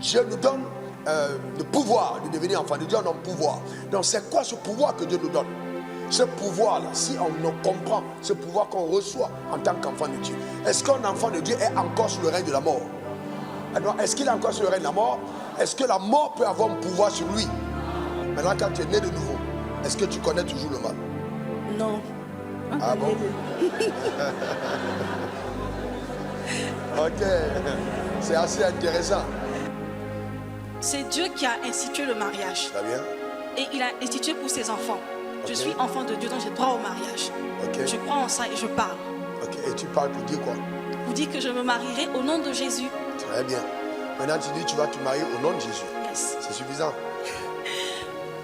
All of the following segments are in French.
Dieu nous donne le pouvoir de devenir enfant de Dieu. On a un pouvoir. Donc c'est quoi ce pouvoir que Dieu nous donne? Ce pouvoir-là, si on comprend ce pouvoir qu'on reçoit en tant qu'enfant de Dieu, est-ce qu'un enfant de Dieu est encore sous le règne de la mort? Alors, est-ce qu'il est encore sous le règne de la mort? Est-ce que la mort peut avoir un pouvoir sur lui? Maintenant, quand tu es né de nouveau, est-ce que tu connais toujours le mal? Non. Ah bon? Ok, c'est assez intéressant. C'est Dieu qui a institué le mariage. Très bien. Et il a institué pour ses enfants. Je suis enfant de Dieu, donc j'ai droit au mariage. Okay. Je crois en ça et je parle. Ok, et tu parles pour dire quoi? Pour dire que je me marierai au nom de Jésus. Très bien. Maintenant, tu dis que tu vas te marier au nom de Jésus. Yes. C'est suffisant.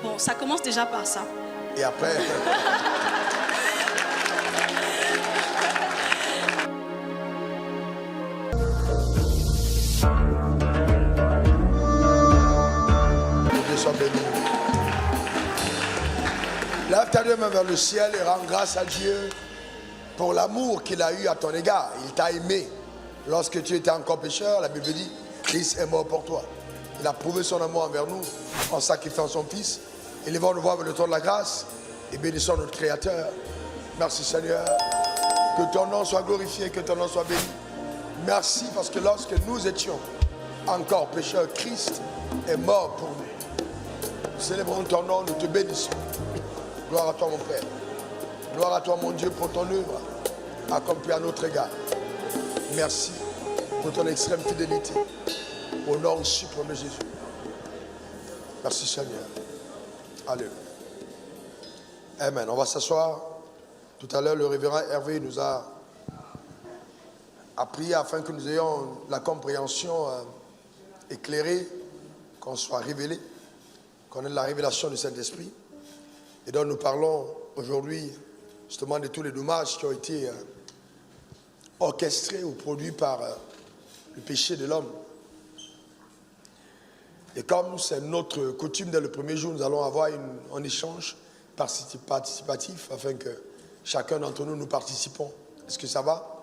Bon, ça commence déjà par ça. Et après... Que Dieu soit béni. Lève ta main vers le ciel et rends grâce à Dieu pour l'amour qu'il a eu à ton égard. Il t'a aimé. Lorsque tu étais encore pécheur, la Bible dit, Christ est mort pour toi. Il a prouvé son amour envers nous en sacrifiant son Fils. Élevons nous voir vers le trône de la grâce et bénissons notre Créateur. Merci Seigneur. Que ton nom soit glorifié, que ton nom soit béni. Merci parce que lorsque nous étions encore pécheurs, Christ est mort pour nous. Nous célébrons ton nom, nous te bénissons. Gloire à toi mon Père. Gloire à toi mon Dieu pour ton œuvre accomplie à notre égard. Merci pour ton extrême fidélité. Au nom suprême de Jésus. Merci Seigneur. Alléluia. Amen. On va s'asseoir. Tout à l'heure, le révérend Hervé nous a prié afin que nous ayons la compréhension éclairée, qu'on soit révélé, qu'on ait la révélation du Saint-Esprit. Et donc nous parlons aujourd'hui justement de tous les dommages qui ont été orchestrés ou produits par le péché de l'homme. Et comme c'est notre coutume dès le premier jour, nous allons avoir un échange participatif afin que chacun d'entre nous participons. Est-ce que ça va?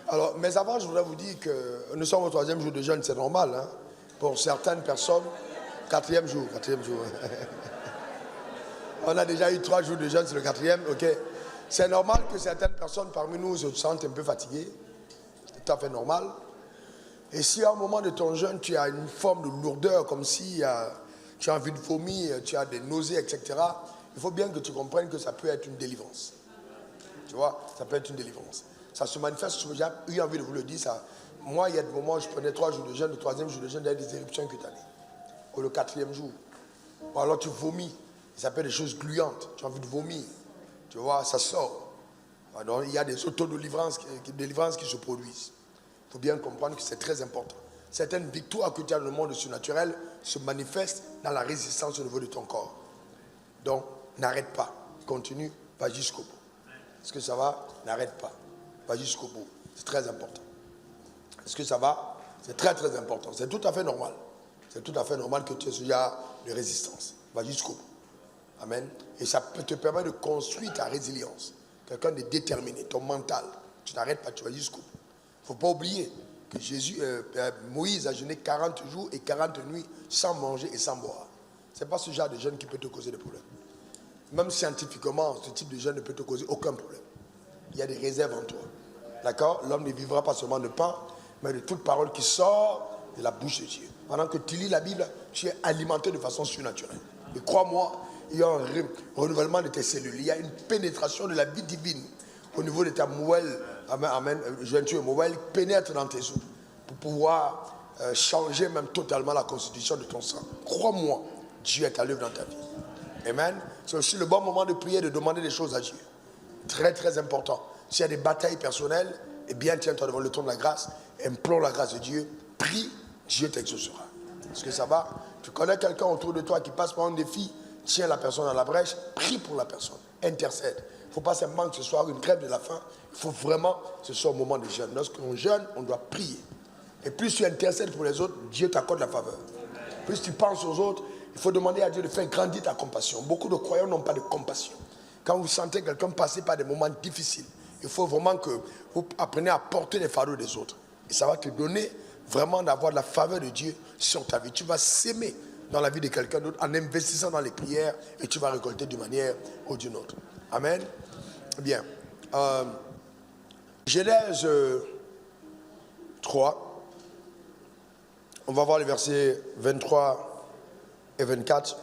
Alors, mais avant, je voudrais vous dire que nous sommes au 3e jour de jeûne, c'est normal. Hein? Pour certaines personnes, 4e jour. On a déjà eu 3 jours de jeûne, c'est le 4e, ok. C'est normal que certaines personnes parmi nous se sentent un peu fatiguées. C'est tout à fait normal. Et si à un moment de ton jeûne, tu as une forme de lourdeur, comme si tu as envie de vomir, tu as des nausées, etc., il faut bien que tu comprennes que ça peut être une délivrance. Tu vois, ça peut être une délivrance. Ça se manifeste, j'ai eu envie de vous le dire, ça. Moi, il y a des moments où je prenais 3 jours de jeûne, le 3e jour de jeûne, il y a des éruptions cutanées. Ou le 4e jour. Ou alors tu vomis. Ça peut être des choses gluantes. Tu as envie de vomir. Tu vois, ça sort. Alors, il y a des auto-délivrances qui se produisent. Il faut bien comprendre que c'est très important. Certaines victoires que tu as dans le monde surnaturel se manifestent dans la résistance au niveau de ton corps. Donc, n'arrête pas. Continue, va jusqu'au bout. Est-ce que ça va? N'arrête pas. Va jusqu'au bout. C'est très important. Est-ce que ça va? C'est très très important. C'est tout à fait normal. C'est tout à fait normal que tu aies ce genre de résistance. Va jusqu'au bout. Amen. Et ça peut te permettre de construire ta résilience. Quelqu'un de déterminé, ton mental. Tu n'arrêtes pas, tu vas jusqu'au bout. Il ne faut pas oublier que Moïse a jeûné 40 jours et 40 nuits sans manger et sans boire. Ce n'est pas ce genre de jeûne qui peut te causer des problèmes. Même scientifiquement, ce type de jeûne ne peut te causer aucun problème. Il y a des réserves en toi. D'accord? L'homme ne vivra pas seulement de pain, mais de toute parole qui sort de la bouche de Dieu. Pendant que tu lis la Bible, tu es alimenté de façon surnaturelle. Et crois-moi, il y a un renouvellement de tes cellules. Il y a une pénétration de la vie divine au niveau de ta moelle. Amen. Jointure moelle pénètre dans tes os pour pouvoir changer même totalement la constitution de ton sang. Crois-moi, Dieu est à l'œuvre dans ta vie. Amen. C'est aussi le bon moment de prier, de demander des choses à Dieu. Très très important. S'il y a des batailles personnelles, eh bien tiens-toi devant le trône de la grâce, implore la grâce de Dieu, prie, Dieu t'exaucera. Est-ce que ça va? Tu connais quelqu'un autour de toi qui passe par un défi, tiens la personne dans la brèche, prie pour la personne, intercède. Il ne faut pas simplement que ce soit une grève de la faim, il faut vraiment que ce soit au moment de jeûne. Lorsqu'on jeûne, on doit prier. Et plus tu intercèdes pour les autres, Dieu t'accorde la faveur. Plus tu penses aux autres, il faut demander à Dieu de faire grandir ta compassion. Beaucoup de croyants n'ont pas de compassion. Quand vous sentez quelqu'un passer par des moments difficiles, il faut vraiment que vous appreniez à porter les fardeaux des autres. Et ça va te donner vraiment d'avoir la faveur de Dieu sur ta vie. Tu vas s'aimer dans la vie de quelqu'un d'autre en investissant dans les prières et tu vas récolter d'une manière ou d'une autre. Amen. Bien. Genèse 3. On va voir les versets 23 et 24.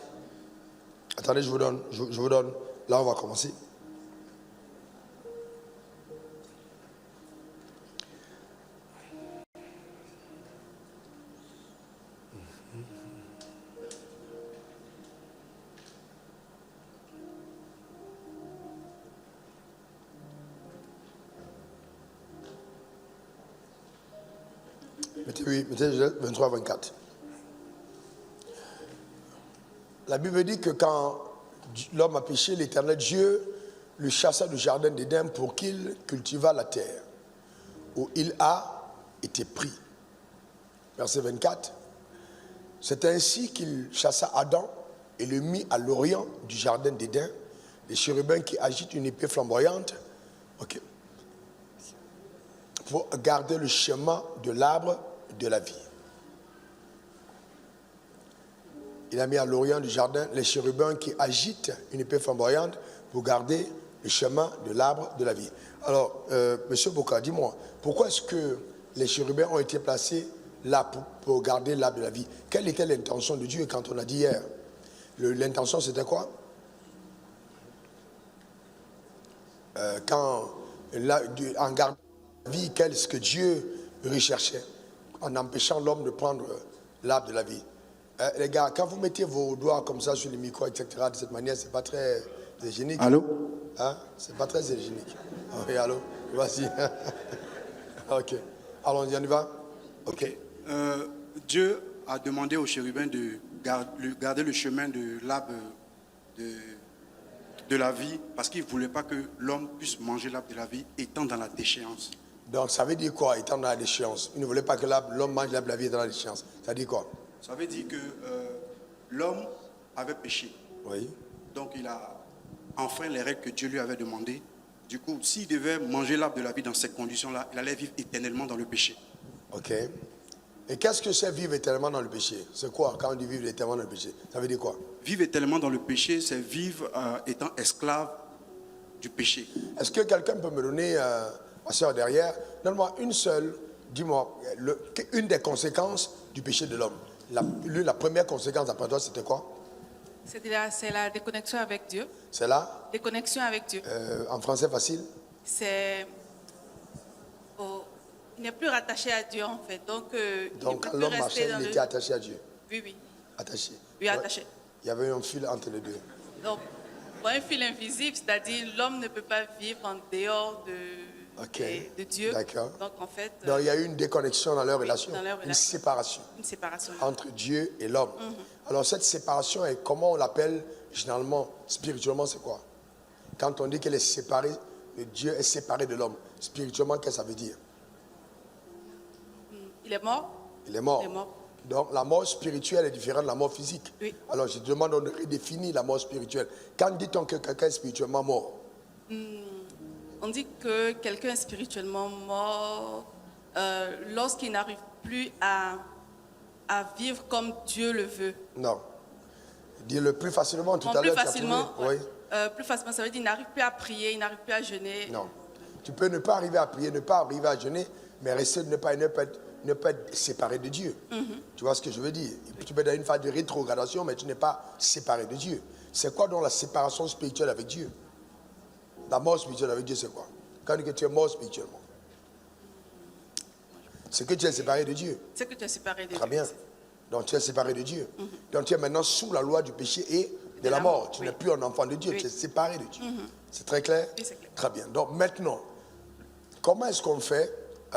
Attendez, je vous donne. Là, on va commencer. Mettez 23-24. La Bible dit que quand l'homme a péché, l'Éternel Dieu le chassa du jardin d'Éden pour qu'il cultivât la terre, où il a été pris. Verset 24. C'est ainsi qu'il chassa Adam et le mit à l'orient du jardin d'Éden, les chérubins qui agitent une épée flamboyante, pour garder le chemin de l'arbre de la vie. Il a mis à l'orient du jardin les chérubins qui agitent une épée flamboyante pour garder le chemin de l'arbre de la vie. Alors, Monsieur Boka, dis-moi, pourquoi est-ce que les chérubins ont été placés là pour garder l'arbre de la vie? Quelle était l'intention de Dieu quand on a dit hier? L'intention, c'était quoi? En gardant la vie, qu'est-ce que Dieu recherchait? En empêchant l'homme de prendre l'arbre de la vie. Les gars, quand vous mettez vos doigts comme ça sur les micros, etc., de cette manière, c'est pas très hygiénique. Allô? Hein? C'est pas très hygiénique. Oui, allô? Voici. Ok. Allons, on y va? Ok. Dieu a demandé aux chérubins de garder le chemin de l'arbre de la vie parce qu'il ne voulait pas que l'homme puisse manger l'arbre de la vie étant dans la déchéance. Donc, ça veut dire quoi, étant dans la déchéance? Il ne voulait pas que l'homme mange l'arbre de la vie étant dans la déchéance. Ça veut dire quoi? Ça veut dire que l'homme avait péché. Oui. Donc, il a enfreint les règles que Dieu lui avait demandées. Du coup, s'il devait manger l'arbre de la vie dans ces conditions-là, il allait vivre éternellement dans le péché. Ok. Et qu'est-ce que c'est vivre éternellement dans le péché? C'est quoi quand on dit vivre éternellement dans le péché? Ça veut dire quoi? Vivre éternellement dans le péché, c'est vivre étant esclave du péché. Est-ce que quelqu'un peut me donner, ma soeur derrière, donne-moi une seule, dis-moi, une des conséquences du péché de l'homme. La première conséquence d'après toi, c'était quoi? C'est la déconnexion avec Dieu. C'est là? Déconnexion avec Dieu. En français facile? C'est... il n'est plus rattaché à Dieu en fait. Donc quand l'homme marchait, il était attaché à Dieu. Oui, oui. Attaché. Oui, attaché. Il y avait un fil entre les deux. Donc, un fil invisible, c'est-à-dire l'homme ne peut pas vivre en dehors de Dieu. D'accord. Donc en fait... Donc il y a eu une déconnexion dans leur relation, dans leur une relation. séparation. Une séparation. Entre Dieu et l'homme. Alors cette séparation, est, comment on l'appelle généralement, spirituellement, c'est quoi? Quand on dit qu'elle est séparée, Dieu est séparé de l'homme, spirituellement, qu'est-ce que ça veut dire? Il est mort. Il est mort. Il est mort. Donc la mort spirituelle est différente de la mort physique. Oui. Alors je te demande de redéfinir la mort spirituelle. Quand dit-on que quelqu'un est spirituellement mort? On dit que quelqu'un est spirituellement mort lorsqu'il n'arrive plus à vivre comme Dieu le veut. Non. Dis-le plus facilement tout à l'heure. Plus facilement, ouais. Oui. Plus facilement, ça veut dire qu'il n'arrive plus à prier, il n'arrive plus à jeûner. Non. Tu peux ne pas arriver à prier, ne pas arriver à jeûner, mais rester ne pas être séparé de Dieu. Tu vois ce que je veux dire? Tu peux être dans une phase de rétrogradation, mais tu n'es pas séparé de Dieu. C'est quoi donc la séparation spirituelle avec Dieu? La mort spirituelle avec Dieu, c'est quoi? Quand on dit que tu es mort spirituellement, c'est que tu es séparé de Dieu. C'est que tu es séparé de Dieu. Très bien. Donc tu es séparé de Dieu. Donc tu es maintenant sous la loi du péché et de la mort. Tu n'es plus un enfant de Dieu, tu es séparé de Dieu. C'est très clair? Oui, c'est clair. Très bien. Donc maintenant, comment est-ce qu'on fait,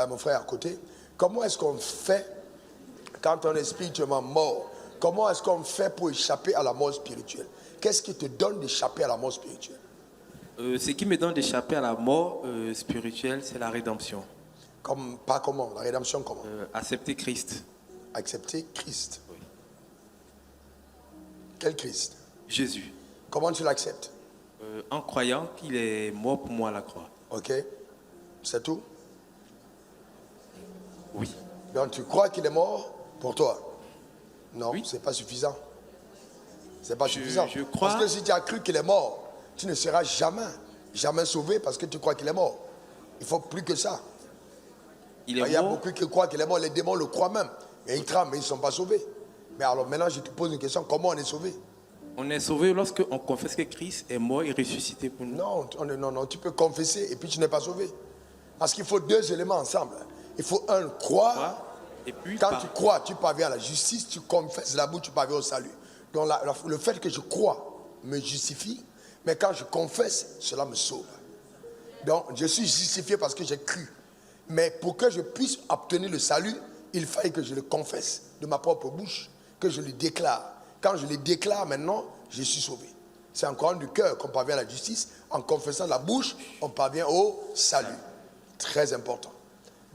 mon frère à côté, comment est-ce qu'on fait quand on est spirituellement mort? Comment est-ce qu'on fait pour échapper à la mort spirituelle? Qu'est-ce qui te donne d'échapper à la mort spirituelle? Ce qui me donne d'échapper à la mort spirituelle, c'est la rédemption. Pas comment? La rédemption comment? Accepter Christ. Accepter Christ. Oui. Quel Christ? Jésus. Comment tu l'acceptes? En croyant qu'il est mort pour moi à la croix. Ok. C'est tout? Oui. Donc tu crois qu'il est mort pour toi? Non, Oui. c'est pas suffisant. C'est pas suffisant. je crois- Parce que si tu as cru qu'il est mort, tu ne seras jamais sauvé parce que tu crois qu'il est mort. Il faut plus que ça. Il Il est y a mort. beaucoup qui croient qu'il est mort, les démons le croient même. Mais ils tremblent, mais ils ne sont pas sauvés. Mais alors maintenant, je te pose une question, comment on est sauvé? On est sauvé lorsque on confesse que Christ est mort et ressuscité pour nous. Non, non, tu peux confesser et puis tu n'es pas sauvé. Parce qu'il faut deux éléments ensemble. Il faut un, croire. Et puis, Quand tu crois, tu parviens à la justice, tu confesses la bouche, tu parviens au salut. Donc le fait que je crois me justifie, mais quand je confesse, cela me sauve. Donc je suis justifié parce que j'ai cru. Mais pour que je puisse obtenir le salut, il fallait que je le confesse de ma propre bouche, que je le déclare. Quand je le déclare maintenant, je suis sauvé. C'est en croyant du cœur qu'on parvient à la justice, en confessant de la bouche, on parvient au salut. Très important.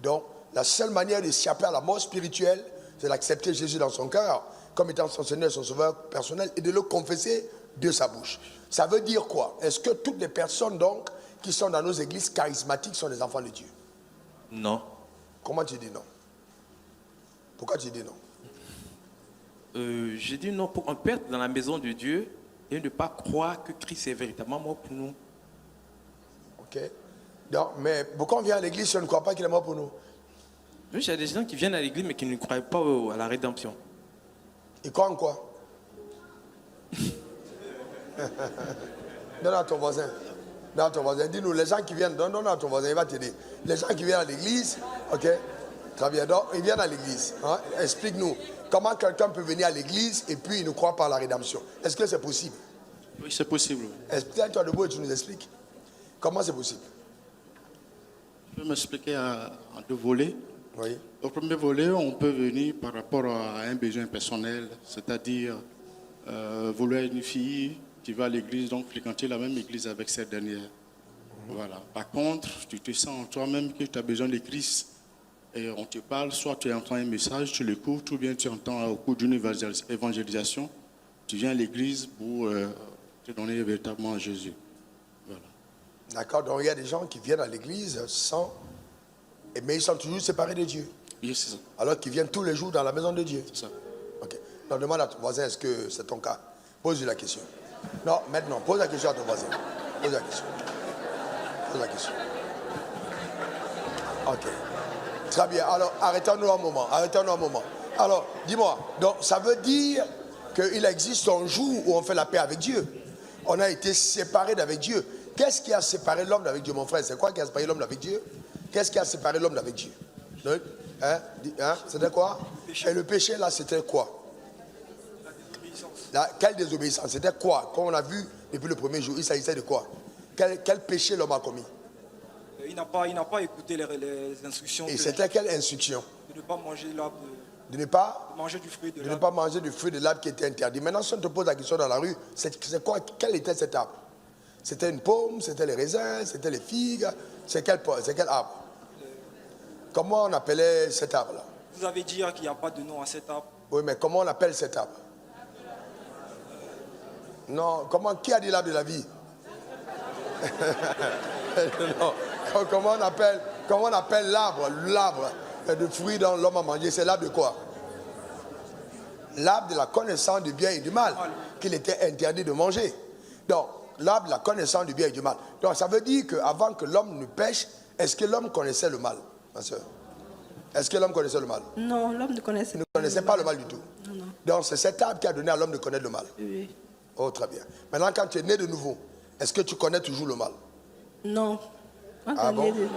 Donc, la seule manière d'échapper à la mort spirituelle, c'est d'accepter Jésus dans son cœur, comme étant son Seigneur et son Sauveur personnel, et de le confesser de sa bouche. Ça veut dire quoi? Est-ce que toutes les personnes, donc, qui sont dans nos églises charismatiques sont des enfants de Dieu? non. Comment tu dis non? Pourquoi tu dis non? J'ai dit non pour on peut être dans la maison de Dieu et ne pas croire que Christ est véritablement mort pour nous. Ok. Donc, mais pourquoi on vient à l'église si on ne croit pas qu'il est mort pour nous? Oui, il y a des gens qui viennent à l'église mais qui ne croient pas à la rédemption. Ils croient en quoi? Donne à ton voisin. Donne à ton voisin. Dis-nous, les gens qui viennent, donne à ton voisin, il va t'aider. Les gens qui viennent à l'église, ok? Très bien. Donc, ils viennent à l'église. Hein? Explique-nous. Comment quelqu'un peut venir à l'église et puis il ne croit pas à la rédemption? Est-ce que c'est possible? Oui, c'est possible. Tiens-toi debout et tu nous expliques. Comment c'est possible? Je peux m'expliquer en deux volets. Oui. Au premier volet, on peut venir par rapport à un besoin personnel, c'est-à-dire vouloir une fille qui va à l'église, donc fréquenter la même église avec cette dernière. Voilà. Par contre, tu te sens toi-même que tu as besoin de Christ et on te parle, soit tu entends un message, tu l'écoutes, ou bien tu entends au cours d'une évangélisation, tu viens à l'église pour te donner véritablement à Jésus. Voilà. D'accord. Donc, il y a des gens qui viennent à l'église sans... Mais ils sont toujours séparés de Dieu. Oui, c'est ça. Alors qu'ils viennent tous les jours dans la maison de Dieu. C'est ça. Ok. Donc demande à ton voisin, est-ce que c'est ton cas? Pose-lui la question. Non, maintenant, pose la question à ton voisin. Pose la question. Pose la question. Ok. Très bien. Alors, arrêtons-nous un moment. Arrêtons-nous un moment. Alors, dis-moi, donc ça veut dire qu'il existe un jour où on fait la paix avec Dieu. On a été séparés d'avec Dieu. Qu'est-ce qui a séparé l'homme d'avec Dieu, mon frère? C'est quoi qui a séparé l'homme d'avec Dieu? Qu'est-ce qui a séparé l'homme d'avec Dieu? Hein? C'était quoi? Et le péché, là, c'était quoi? Quelle désobéissance? C'était quoi? Comme on a vu depuis le premier jour, il s'agissait de quoi? Quel péché l'homme a commis? Il n'a pas écouté les instructions. Et c'était quelle instruction? De ne pas manger l'arbre, De ne pas, manger du fruit de de ne l'arbre. pas manger du fruit de l'arbre qui était interdit. Maintenant, si on te pose la question dans la rue, c'est quoi? Quel était cet arbre? C'était une pomme, c'était les raisins, c'était les figues. C'est quel arbre? Comment on appelait cet arbre-là? Vous avez dit qu'il n'y a pas de nom à cet arbre. Oui, mais comment on appelle cet arbre? Non, qui a dit l'arbre de la vie? Non. Comment on appelle l'arbre de fruits dont l'homme a mangé? C'est l'arbre de quoi? L'arbre de la connaissance du bien et du mal, qu'il était interdit de manger. Donc, l'arbre de la connaissance du bien et du mal. Donc, ça veut dire qu'avant que l'homme ne pêche, est-ce que l'homme connaissait le mal, ma soeur? Est-ce que l'homme connaissait le mal? Non, l'homme ne connaissait pas. Il ne connaissait pas le mal du tout. Non, non. Donc, c'est cet arbre qui a donné à l'homme de connaître le mal. Oui. Oh, très bien. Maintenant, quand tu es né de nouveau, est-ce que tu connais toujours le mal? Non. Quand Ah on bon? est de-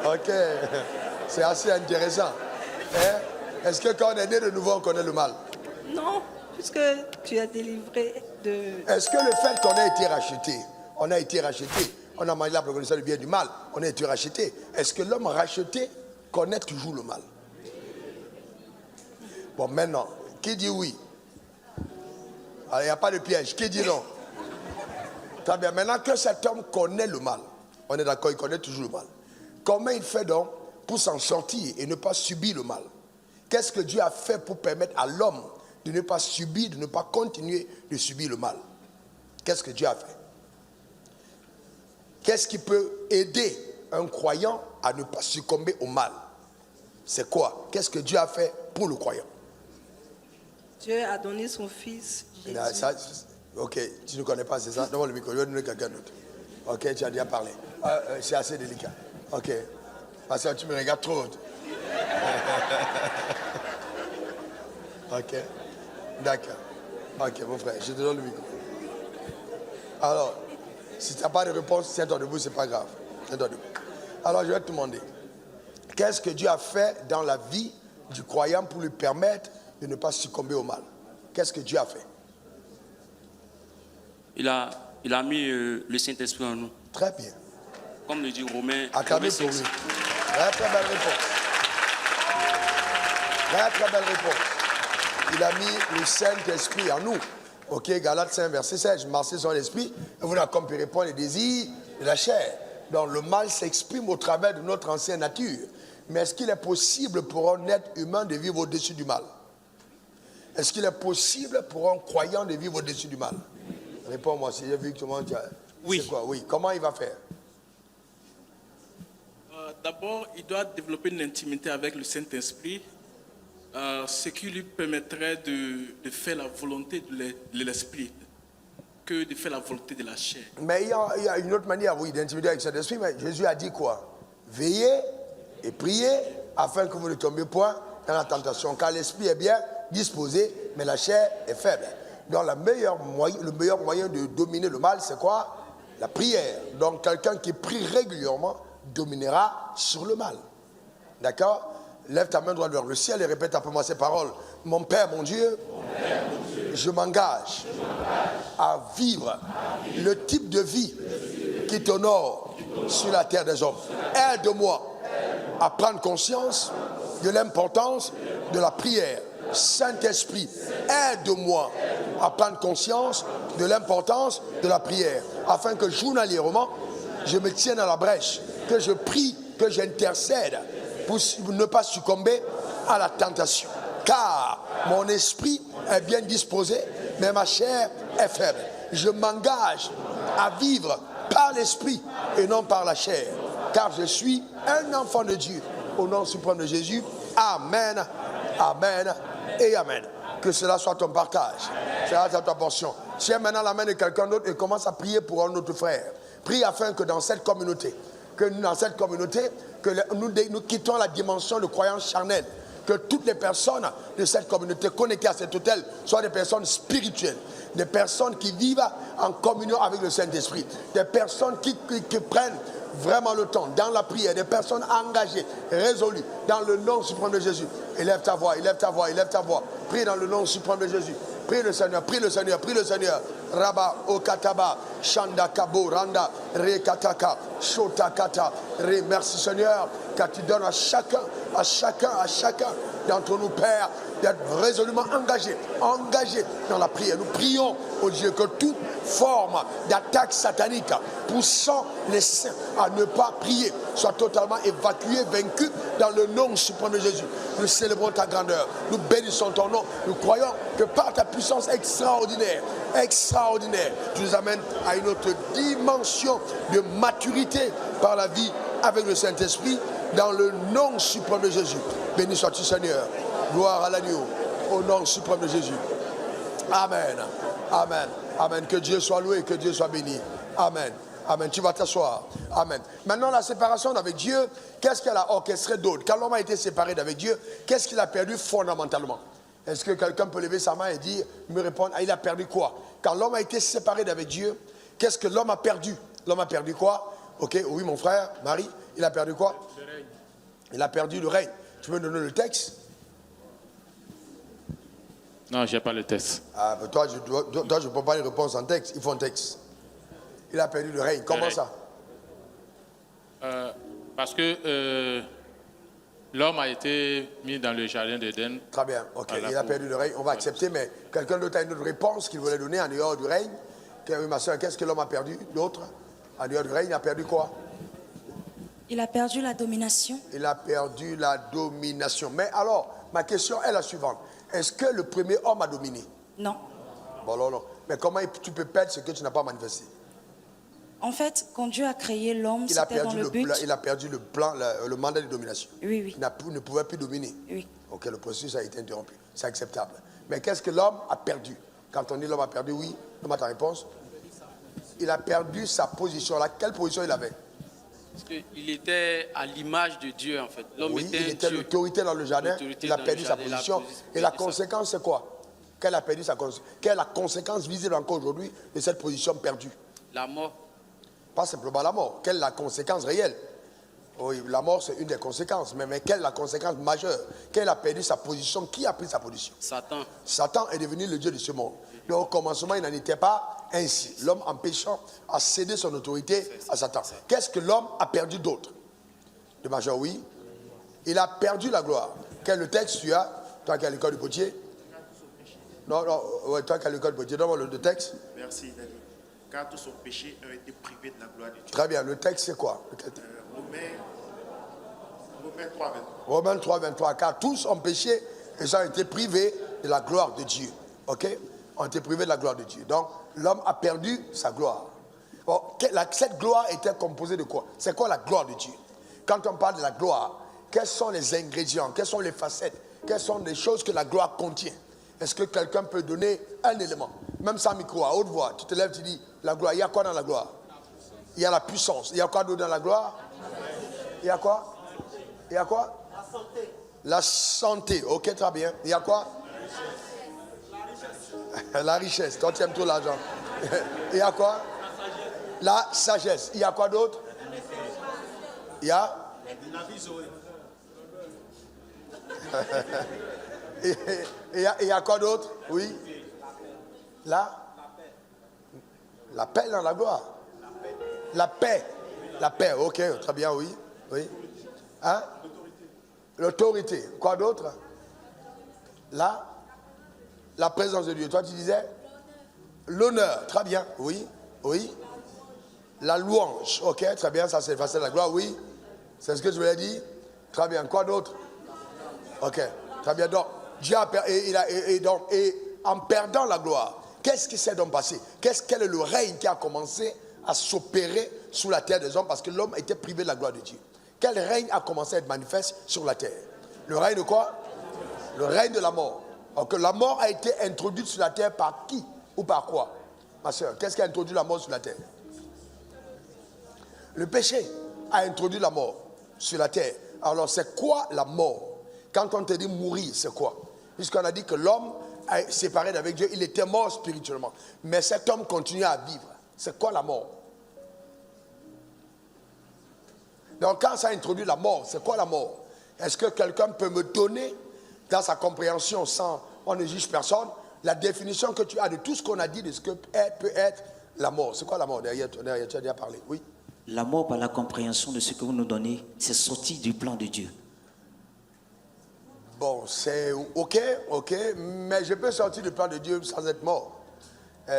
Ok. C'est assez intéressant. Hein? Est-ce que quand on est né de nouveau, on connaît le mal? Non, puisque tu es délivré de... Est-ce que le fait qu'on ait été racheté, on a mangé la connaissance du bien et du mal, on a été racheté, est-ce que l'homme racheté connaît toujours le mal? Bon, maintenant, qui dit oui? Alors, il n'y a pas de piège. Qui dit non? Très bien. Maintenant que cet homme connaît le mal, on est d'accord, il connaît toujours le mal. Comment il fait donc pour s'en sortir et ne pas subir le mal? Qu'est-ce que Dieu a fait pour permettre à l'homme de ne pas subir, de ne pas continuer de subir le mal? Qu'est-ce que Dieu a fait? Qu'est-ce qui peut aider un croyant à ne pas succomber au mal. C'est quoi? Qu'est-ce que Dieu a fait pour le croyant? Dieu a donné son fils Et Jésus. là, ça, ok, tu ne connais pas, c'est ça? Donne-moi le micro, je vais donner quelqu'un d'autre. Ok, tu as déjà parlé. C'est assez délicat. Ok. Parce que tu me regardes trop. Ok. D'accord. Ok, mon frère, je te donne le micro. Alors, si tu n'as pas de réponse, tiens-toi debout, c'est pas grave. Tiens-toi debout. Alors, je vais te demander, qu'est-ce que Dieu a fait dans la vie du croyant pour lui permettre de ne pas succomber au mal? Qu'est-ce que Dieu a fait? Il a mis le Saint-Esprit en nous. Très bien. Comme le dit Romains. Acclamez pour lui. Très très belle réponse. Très très belle réponse. Il a mis le Saint-Esprit en nous. Ok, Galates 5, verset 16. Marchez son esprit et vous n'accomplirez pas les désirs de la chair. Donc le mal s'exprime au travers de notre ancienne nature. Mais est-ce qu'il est possible pour un être humain de vivre au-dessus du mal? Est-ce qu'il est possible pour un croyant de vivre au-dessus du mal? Réponds-moi, si j'ai vu que tout le monde... Oui. C'est quoi? Oui. Comment il va faire? D'abord, il doit développer une intimité avec le Saint-Esprit, ce qui lui permettrait de faire la volonté de l'Esprit que de faire la volonté de la chair. Mais il y a une autre manière, oui, d'intimité avec cet esprit, mais Jésus a dit quoi? Veillez et priez afin que vous ne tombiez point dans la tentation, car l'esprit est bien disposé, mais la chair est faible. Donc le meilleur moyen de dominer le mal, c'est quoi? La prière. Donc quelqu'un qui prie régulièrement dominera sur le mal. D'accord? Lève ta main droite vers le ciel et répète après moi ces paroles. Mon Père, mon Dieu, je m'engage à vivre le type de vie qui t'honore sur la terre des hommes. Aide-moi à prendre conscience de l'importance de la prière. Saint-Esprit, aide-moi à prendre conscience de l'importance de la prière, afin que journalièrement, je me tienne à la brèche, que je prie, que j'intercède pour ne pas succomber à la tentation. Car mon esprit est bien disposé, mais ma chair est faible. Je m'engage à vivre par l'esprit et non par la chair, car je suis un enfant de Dieu. Au nom suprême de Jésus, Amen, Amen et Amen. Que cela soit ton partage, cela soit ta portion. Tiens maintenant la main de quelqu'un d'autre et commence à prier pour un autre frère. Prie afin que dans cette communauté, que nous quittons la dimension de croyance charnelle. Que toutes les personnes de cette communauté connectées à cet hôtel soient des personnes spirituelles, des personnes qui vivent en communion avec le Saint-Esprit, des personnes qui prennent vraiment le temps dans la prière, des personnes engagées, résolues, dans le nom suprême de Jésus. Élève ta voix, élève ta voix, élève ta voix. Prie dans le nom suprême de Jésus. Prie le Seigneur, prie le Seigneur, prie le Seigneur. Rabba, Okataba, Shanda Kabo, Randa, Rekataka, Shotakata, Re. Merci Seigneur, car tu donnes à chacun d'entre nous, Père, d'être résolument engagés dans la prière. Nous prions au Dieu que toute forme d'attaque satanique poussant les saints à ne pas prier soit totalement évacuée, vaincue dans le nom suprême de Jésus. Nous célébrons ta grandeur, nous bénissons ton nom, nous croyons que par ta puissance extraordinaire, tu nous amènes à une autre dimension de maturité par la vie avec le Saint-Esprit, dans le nom suprême de Jésus. Béni sois-tu Seigneur, gloire à l'agneau, au nom suprême de Jésus. Amen, amen, amen. Que Dieu soit loué, que Dieu soit béni. Amen, amen. Tu vas t'asseoir. Amen. Maintenant, la séparation d'avec Dieu, qu'est-ce qu'elle a orchestré d'autre? Quand l'homme a été séparé d'avec Dieu, qu'est-ce qu'il a perdu fondamentalement? Est-ce que quelqu'un peut lever sa main et dire, me répondre, il a perdu quoi? Quand l'homme a été séparé d'avec Dieu, qu'est-ce que l'homme a perdu? L'homme a perdu quoi? Ok, oui mon frère, Marie, il a perdu quoi? Le règne. Il a perdu le règne. Tu peux me donner le texte? Non, je n'ai pas le texte. Ah, mais toi, je ne peux pas les réponses en texte, il faut un texte. Il a perdu le règne. Comment ça? Parce que l'homme a été mis dans le jardin d'Éden. Très bien, ok. Il a perdu le règne, on va accepter, mais quelqu'un d'autre a une autre réponse qu'il voulait donner en dehors du règne? Oui, ma soeur, qu'est-ce que l'homme a perdu? L'autre? En dehors du règne, il a perdu quoi? Il a perdu la domination. Il a perdu la domination. Mais alors, ma question est la suivante. Est-ce que le premier homme a dominé? Non. Bon, non. Mais comment tu peux perdre ce que tu n'as pas manifesté? En fait, quand Dieu a créé l'homme, Il a c'était dans perdu le but... il a perdu le plan, le mandat de domination. Oui, oui. Il ne pouvait plus dominer. Oui. Ok, le processus a été interrompu. C'est acceptable. Mais qu'est-ce que l'homme a perdu? Quand on dit l'homme a perdu, oui, l'homme a ta réponse. Il a perdu sa position. Quelle position il avait? Parce qu'il était à l'image de Dieu, en fait. L'homme Oui, il était Dieu. l'autorité dans le jardin. Il a perdu sa position. Et la conséquence, c'est quoi? Quelle est la conséquence visible encore aujourd'hui de cette position perdue? La mort. Pas simplement la mort. Quelle est la conséquence réelle? Oui, la mort, c'est une des conséquences. Mais quelle est la conséquence majeure? Quelle a perdu sa position? Qui a pris sa position? Satan. Satan est devenu le Dieu de ce monde. Donc, au commencement, il n'en était pas ainsi. L'homme, en péchant, a cédé son autorité à Satan. Qu'est-ce que l'homme a perdu d'autre? De majeur, oui. Il a perdu la gloire. Quel est le texte tu as? Toi qui as l'école du potier? Non, ouais, toi qui as l'école du potier, donne-moi le texte. Merci, Daniel. Car tous son péché a été privé de la gloire de Dieu. Très bien, le texte c'est quoi? Romains 3, 23. Romains 3, 23. Car tous ont péché et ils ont été privés de la gloire de Dieu. Ok? Ont été privés de la gloire de Dieu. Donc, l'homme a perdu sa gloire. Bon, cette gloire était composée de quoi? C'est quoi la gloire de Dieu? Quand on parle de la gloire, quels sont les ingrédients? Quelles sont les facettes? Quelles sont les choses que la gloire contient? Est-ce que quelqu'un peut donner un élément? Même sans micro, à haute voix, tu te lèves, tu dis, la gloire, il y a quoi dans la gloire? Il y a la puissance. Il y a quoi d'autre dans la gloire? Il y a quoi? Il y a quoi? La santé. La santé, ok, très bien. Il y a quoi? La richesse. Toi, tu aimes trop l'argent. Il y a quoi? La sagesse. Il y a quoi d'autre? Il y a? La vie Zoé. Et il y a quoi d'autre? Oui. La paix dans la gloire. La paix. La paix, ok, très bien, oui. Oui. Hein? L'autorité. Quoi d'autre? La présence de Dieu. Toi, tu disais? L'honneur. Très bien, oui. Oui. La louange. Ok, très bien, ça c'est facile. La gloire, oui. C'est ce que je voulais dire. Très bien. Quoi d'autre? Ok, très bien. Donc, Dieu a perdu. Et en perdant la gloire, qu'est-ce qui s'est donc passé? Quel est le règne qui a commencé à s'opérer sous la terre des hommes parce que l'homme était privé de la gloire de Dieu? Quel règne a commencé à être manifeste sur la terre? Le règne de quoi? Le règne de la mort. Donc la mort a été introduite sur la terre par qui ou par quoi? Ma soeur, qu'est-ce qui a introduit la mort sur la terre? Le péché a introduit la mort sur la terre. Alors c'est quoi la mort? Quand on te dit mourir, c'est quoi? Puisqu'on a dit que l'homme séparé d'avec Dieu, il était mort spirituellement. Mais cet homme continue à vivre. C'est quoi la mort? Donc quand ça introduit la mort, c'est quoi la mort? Est-ce que quelqu'un peut me donner, dans sa compréhension, sans on ne juge personne, la définition que tu as de tout ce qu'on a dit, de ce que peut être la mort? C'est quoi la mort? Derrière, tu as déjà parlé, oui. La mort, par la compréhension de ce que vous nous donnez, c'est sorti du plan de Dieu. Bon, c'est ok, mais je peux sortir du plan de Dieu sans être mort.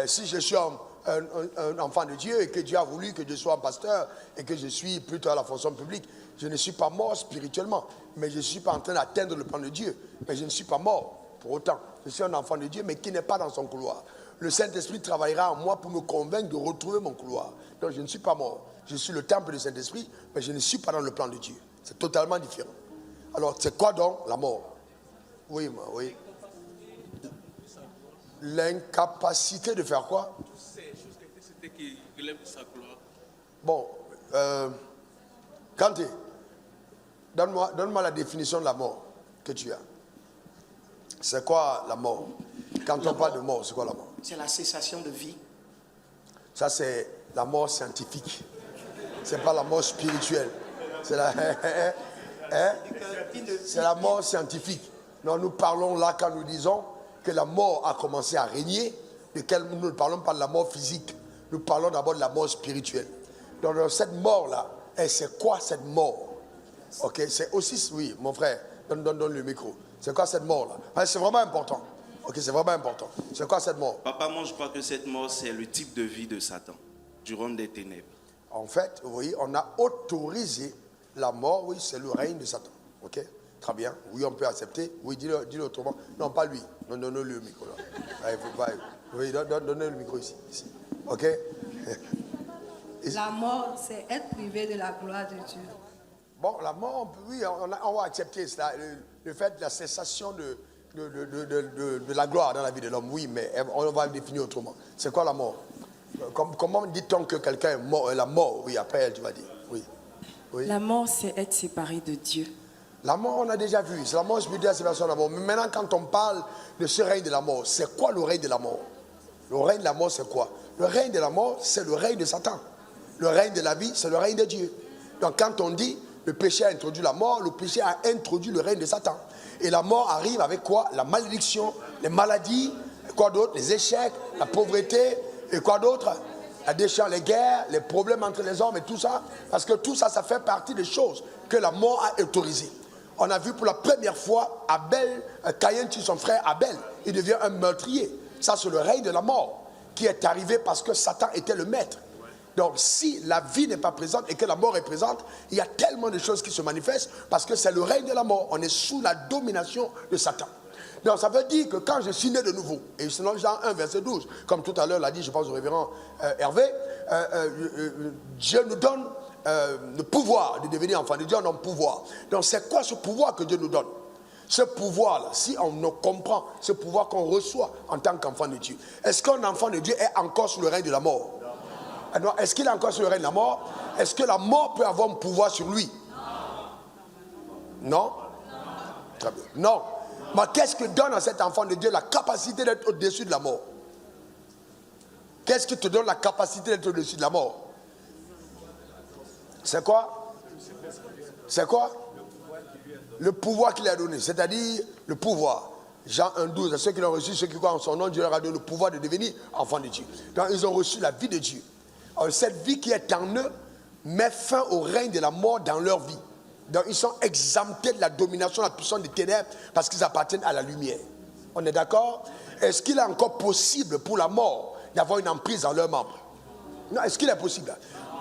Si je suis un enfant de Dieu et que Dieu a voulu que je sois un pasteur et que je suis plutôt à la fonction publique, je ne suis pas mort spirituellement, mais je ne suis pas en train d'atteindre le plan de Dieu. Mais je ne suis pas mort pour autant. Je suis un enfant de Dieu, mais qui n'est pas dans son couloir. Le Saint-Esprit travaillera en moi pour me convaincre de retrouver mon couloir. Donc je ne suis pas mort. Je suis le temple du Saint-Esprit, mais je ne suis pas dans le plan de Dieu. C'est totalement différent. Alors, c'est quoi donc la mort? Oui, oui. L'incapacité de faire quoi? C'était qui relève de sa gloire. Bon, Kanté, donne-moi la définition de la mort que tu as. C'est quoi la mort? Quand on parle de mort, c'est quoi la mort? C'est la cessation de vie. Ça, c'est la mort scientifique. C'est pas la mort spirituelle. C'est la, c'est la mort scientifique. Non, nous parlons là quand nous disons que la mort a commencé à régner, nous ne parlons pas de la mort physique. Nous parlons d'abord de la mort spirituelle. Donc cette mort-là, c'est quoi cette mort? Ok, c'est aussi, oui, mon frère, donne le micro. C'est quoi cette mort-là? C'est vraiment important. Ok, c'est vraiment important. C'est quoi cette mort? Papa, moi je crois que cette mort, c'est le type de vie de Satan, du royaume des ténèbres. En fait, oui, on a autorisé la mort, oui, c'est le règne de Satan. Ok, très bien. Oui, on peut accepter. Oui, dis-le autrement. Non, pas lui. Non, donne-le le micro là. Il faut pas. Oui, donne-le le micro ici. Ok. La mort, c'est être privé de la gloire de Dieu. Bon, la mort, oui, on va accepter cela. Le fait de la cessation de la gloire dans la vie de l'homme, oui, mais on va le définir autrement. C'est quoi la mort? Comment dit-on que quelqu'un est mort? La mort, oui, après elle, tu vas dire. Oui. Oui. La mort, c'est être séparé de Dieu. La mort, on a déjà vu. C'est la mort spirituelle, c'est la séparation de la mort. Mais maintenant, quand on parle de ce règne de la mort, c'est quoi le règne de la mort? Le règne de la mort, c'est quoi? Le règne de la mort, c'est le règne de Satan. Le règne de la vie, c'est le règne de Dieu. Donc quand on dit le péché a introduit la mort, le péché a introduit le règne de Satan. Et la mort arrive avec quoi? La malédiction, les maladies, quoi d'autre? Les échecs, la pauvreté, et quoi d'autre? La décharge, les guerres, les problèmes entre les hommes et tout ça. Parce que tout ça, ça fait partie des choses que la mort a autorisées. On a vu pour la première fois Abel, Caïn tue son frère Abel. Il devient un meurtrier. Ça, c'est le règne de la mort qui est arrivé parce que Satan était le maître. Donc, si la vie n'est pas présente et que la mort est présente, il y a tellement de choses qui se manifestent parce que c'est le règne de la mort. On est sous la domination de Satan. Donc, ça veut dire que quand je suis né de nouveau, et selon Jean 1, verset 12, comme tout à l'heure l'a dit, je pense au révérend Hervé, Dieu nous donne le pouvoir de devenir enfant de Dieu, on a un pouvoir. Donc, c'est quoi ce pouvoir que Dieu nous donne? Ce pouvoir-là, si on ne comprend ce pouvoir qu'on reçoit en tant qu'enfant de Dieu, est-ce qu'un enfant de Dieu est encore sous le règne de la mort? Non. Est-ce qu'il est encore sous le règne de la mort? Est-ce que la mort peut avoir un pouvoir sur lui? Non. Très bien. Non. Mais qu'est-ce que donne à cet enfant de Dieu la capacité d'être au-dessus de la mort? Qu'est-ce qui te donne la capacité d'être au-dessus de la mort? C'est quoi? C'est quoi? Le pouvoir qu'il a donné, c'est-à-dire le pouvoir. Jean 1,12, à ceux qui l'ont reçu, ceux qui croient en son nom, Dieu leur a donné le pouvoir de devenir enfants de Dieu. Donc ils ont reçu la vie de Dieu. Alors, cette vie qui est en eux met fin au règne de la mort dans leur vie. Donc ils sont exemptés de la domination, de la puissance des ténèbres parce qu'ils appartiennent à la lumière. On est d'accord? Est-ce qu'il est encore possible pour la mort d'avoir une emprise dans leurs membres? Non, est-ce qu'il est possible?